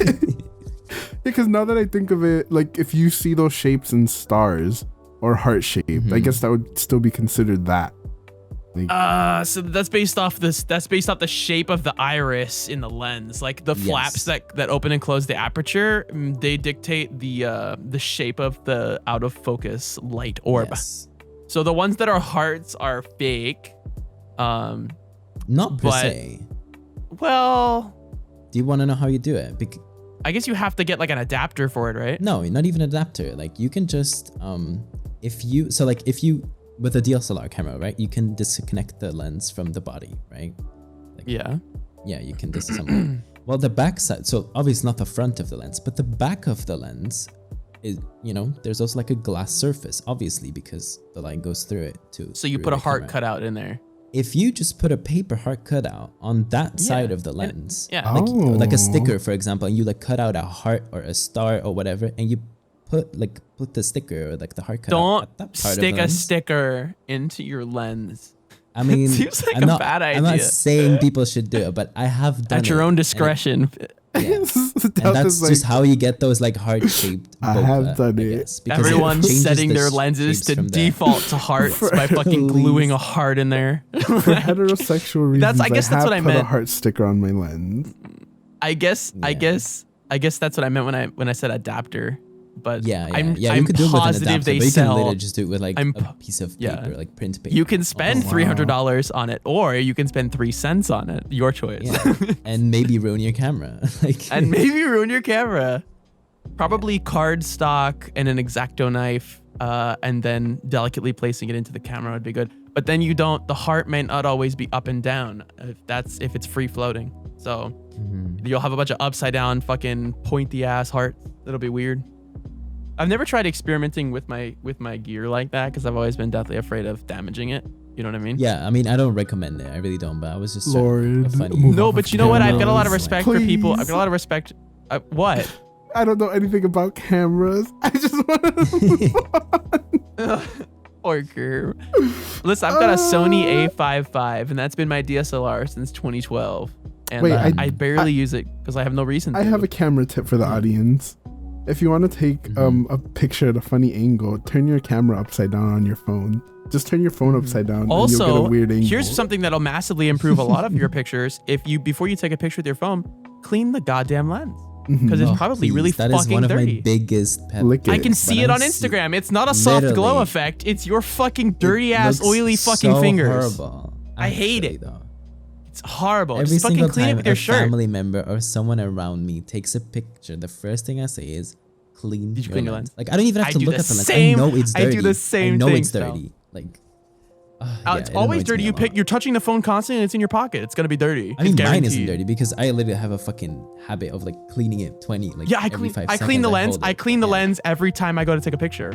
Because now that I think of it, like if you see those shapes in stars or heart shaped, I guess that would still be considered that. Like, So that's based off this. That's based off the shape of the iris in the lens, like the flaps Yes. that open and close the aperture. They dictate the shape of the out of focus light orb. Yes. So the ones that are hearts are fake. Not per But- se. Well, Do you want to know how you do it? I guess you have to get like an adapter for it, right? No, not even an adapter. Like you can just if you with a DSLR camera, right? You can disconnect the lens from the body, right? Like, Yeah. yeah, you can disassemble it. Well, the back side, so obviously not the front of the lens, but the back of the lens is, you know, there's also like a glass surface, obviously, because the light goes through it too. So you through put a the heart camera. cutout in there. If you just put a paper heart cutout on that side of the and- lens, yeah. like Oh. a sticker, for example, and you like cut out a heart or a star or whatever, and you put the sticker or like the heart cutout Don't at that part stick of the a lens. sticker into your lens. I mean, Seems like I'm a not, bad I'm not idea. saying people should do it, but I have done At your it, own and it- discretion. yeah. Stealth And that's is like, just how you get those like heart-shaped I have bokeh, done I it. guess, because it Everyone's changes setting the their lenses shapes to from there. default to hearts by fucking Please. gluing a heart in there. for heterosexual reasons. I guess that's have what I put a meant. heart sticker on my lens. I guess that's what I meant when I said adapter. But Yeah, yeah, I'm, yeah. I'm you could do it with an positive adapter, they but you can literally sell. just do it with like I'm a po- piece of yeah. paper, like print paper. You can spend wow. $300 on it, or you can spend 3 cents on it. Your choice. Yeah. And maybe ruin your camera. Like And maybe ruin your camera. Probably cardstock and an X-Acto knife, and then delicately placing it into the camera would be good. But then the heart may not always be up and down if it's free floating. So you'll have a bunch of upside down fucking pointy ass hearts. That'll be weird. I've never tried experimenting with my gear like that because I've always been deathly afraid of damaging it. You know what I mean? yeah, I mean, I don't recommend it. I really don't. But I was just Lord, a funny. move No, off but of you know what? I've got a lot of cameras. respect for people. I've Please. got a lot of respect. What? I don't know anything about cameras. I just want to. Orker. Listen, I've got a Sony A55, and that's been my DSLR since 2012. And Wait, I barely use it because I have no reason to. I have a camera tip for the audience. If you want to take a picture at a funny angle, turn your camera upside down on your phone. Just turn your phone upside down, and you'll get a Also, weird angle. here's something that'll massively improve a lot of your pictures. Before you take a picture with your phone, clean the goddamn lens because it's Oh, probably please, really that is fucking one of dirty. my biggest pet Lick I it. can But see it on Instagram. It's not a soft glow Literally. effect. It's your fucking dirty ass, Looks oily fucking so fingers. Horrible, I hate actually, it. Though. It's horrible. Every Just fucking single clean it time with your a shirt. family member or someone around me takes a picture, the first thing I say is clean. Did you clean your lens? Like I don't even have I to do look the at the lens. same- I know it's I dirty. do the same I know thing, it's Stel. dirty. Like It's always dirty. You're touching the phone constantly and it's in your pocket. It's gonna be dirty. I mean, It's mine isn't guaranteed. dirty because I literally have a fucking habit of like cleaning it 20 like Yeah, I every clean. 5 I seconds. clean the lens. hold I it. clean the Yeah. lens every time I go to take a picture.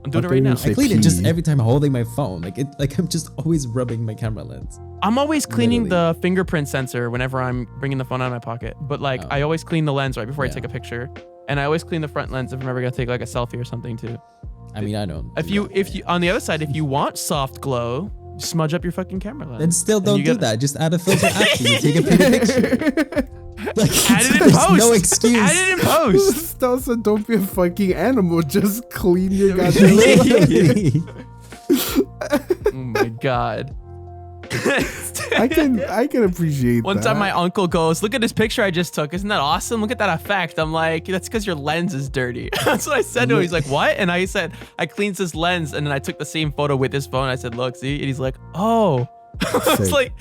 I'm doing I it right thought now. you said I clean it just pee. every time I'm holding my phone. Like I'm just always rubbing my camera lens. I'm always cleaning Literally. the fingerprint sensor whenever I'm bringing the phone out of my pocket. But like, Oh. I always clean the lens right before I Yeah. take a picture, and I always clean the front lens if I'm ever gonna take like a selfie or something too. I mean, I don't. If you on the other side, if you want soft glow, smudge up your fucking camera lens. Then still And don't you do get- that. Just add a filter after you take a pretty picture. Like, Add it in there's post. no excuse. Add it in post. Stella said, "Don't be a fucking animal. Just clean your goddamn." Oh my god. I can appreciate One that. time my uncle goes, look at this picture I just took. Isn't that awesome? Look at that effect. I'm like, that's because your lens is dirty. That's what I said to him. He's like, what? And I said, I cleansed this lens and then I took the same photo with his phone. I said, look, see? And he's like, oh. I was Sick. like,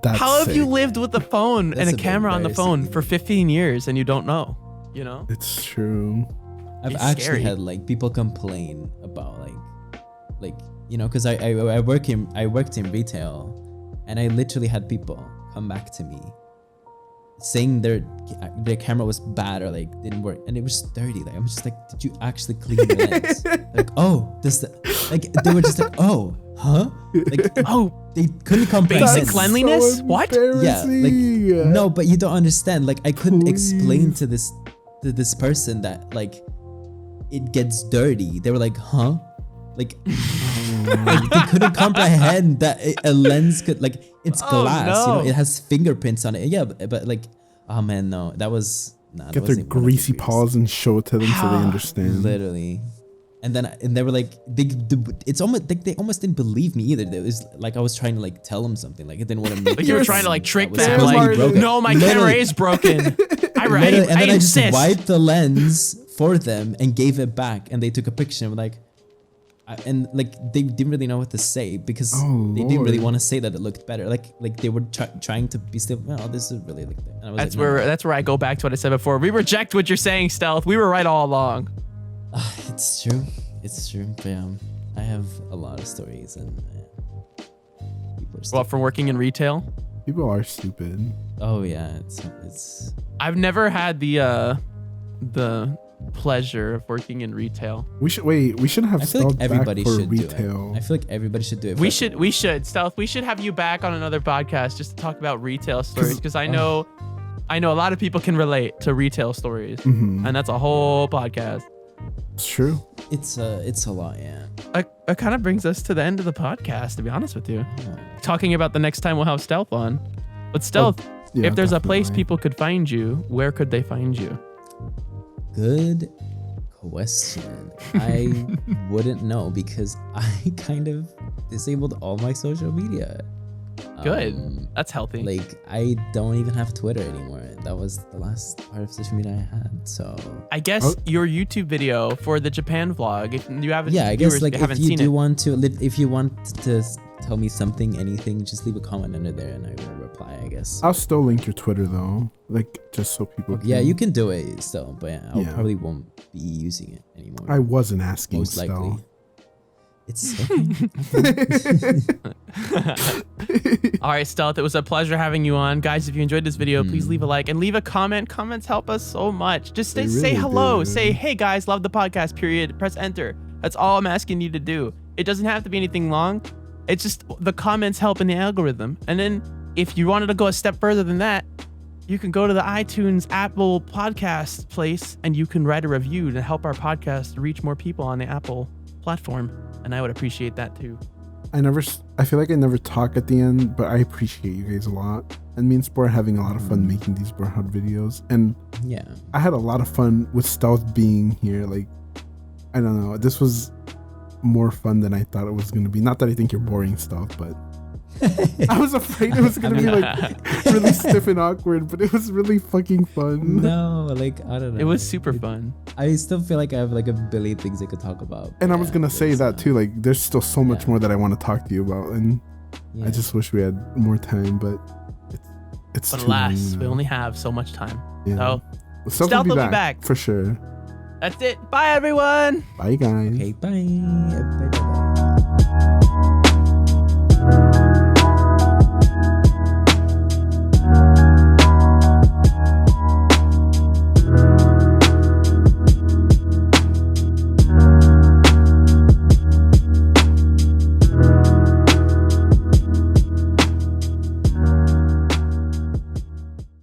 That's how have you sick. lived with a phone That's and a a bit camera on the phone embarrassing. for 15 years and you don't know? You know? It's true. I've It's actually scary. had like people complain about like you know, because I worked in retail, and I literally had people come back to me saying their camera was bad or like didn't work, and it was dirty. Like I'm just like, did you actually clean the lens? Like, oh, like they were just like, oh, huh? Like, Oh, they couldn't comprehend. Basic cleanliness? What? Yeah, like embarrassing. no, but you don't understand. Like I couldn't explain Please. to this person that like it gets dirty. They were like, huh? Like, like, they couldn't comprehend that a lens could, like, it's Oh, glass. You no. know, it has fingerprints on it. Yeah, but like, oh man, no, that was nah. that Get their wasn't one of the greasy greatest. paws and show it to them so they How? understand. Literally. And they were like, it's almost like they almost didn't believe me either. It was like I was trying to like tell them something. Like I didn't want to make. like you were Yes. trying to like trick That was them. supposed to Like, be broken. no, my camera Literally. is broken. Literally, and then I just insist. wiped the lens for them and gave it back, and they took a picture. And like, and like they didn't really know what to say because Oh, they didn't really Lord. want to say that it looked better. Like they were trying to be still. Well, this is really like. And I was That's like, no, where no. that's where I go back to what I said before. We reject what you're saying, Stealth. We were right all along. It's true. It's true. But I have a lot of stories, and people are still. Well, from working in retail, People are stupid. Oh yeah, it's. I've never had the pleasure of working in retail. We should have I feel like Stealth everybody back for should retail. do it. I feel like everybody should do it. We for- should, Stealth. We should have you back on another podcast just to talk about retail stories because I know a lot of people can relate to retail stories, Mhm. and that's a whole podcast. It's true. It's a lot, yeah. It kind of brings us to the end of the podcast, to be honest with you. Oh. Talking about the next time we'll have Stealth on. But Stealth, Yeah, if there's a place definitely. people could find you, where could they find you? Good question. I wouldn't know because I kind of disabled all my social media. Good. That's healthy. Like I don't even have Twitter anymore. That was the last part of social media I had. So I guess your YouTube video for the Japan vlog, if you haven't, yeah, I guess viewers like haven't if you seen do it, want to, if you want to tell me something, anything, just leave a comment under there and I will reply. I guess. I'll still link your Twitter though, like just so people. Yeah, can- you can do it still, but I Yeah. probably won't be using it anymore. I wasn't asking. most likely. Still. It's All right, Stealth, it was a pleasure having you on. Guys, if you enjoyed this video, Hmm. please leave a like and leave a comment. Comments help us so much. Just They say really hello. do. Say, hey guys, love the podcast, period. Press enter. That's all I'm asking you to do. It doesn't have to be anything long. It's just the comments help in the algorithm. And then if you wanted to go a step further than that, you can go to the iTunes Apple podcast place and you can write a review to help our podcast reach more people on the Apple platform. And I would appreciate that too. I feel like I never talk at the end, but I appreciate you guys a lot. And me and Sport are having a lot of fun making these Broadhub videos. And yeah. I had a lot of fun with Stealth being here. Like, I don't know. This was more fun than I thought it was going to be. Not that I think you're boring, Stealth, but I was afraid it was going to be like really stiff and awkward, but it was really fucking fun. No, like I don't know. It was super fun. I still feel like I have like a billion things I could talk about. And I was Yeah, going to say it's, that too. Like, there's still so much yeah. more that I want to talk to you about. And yeah. I just wish we had more time, but it's But too alas, long we now. only have so much time. Yeah. So Stealth will be back. for sure. that's it. Bye, everyone. Bye, guys. Okay, bye. Bye.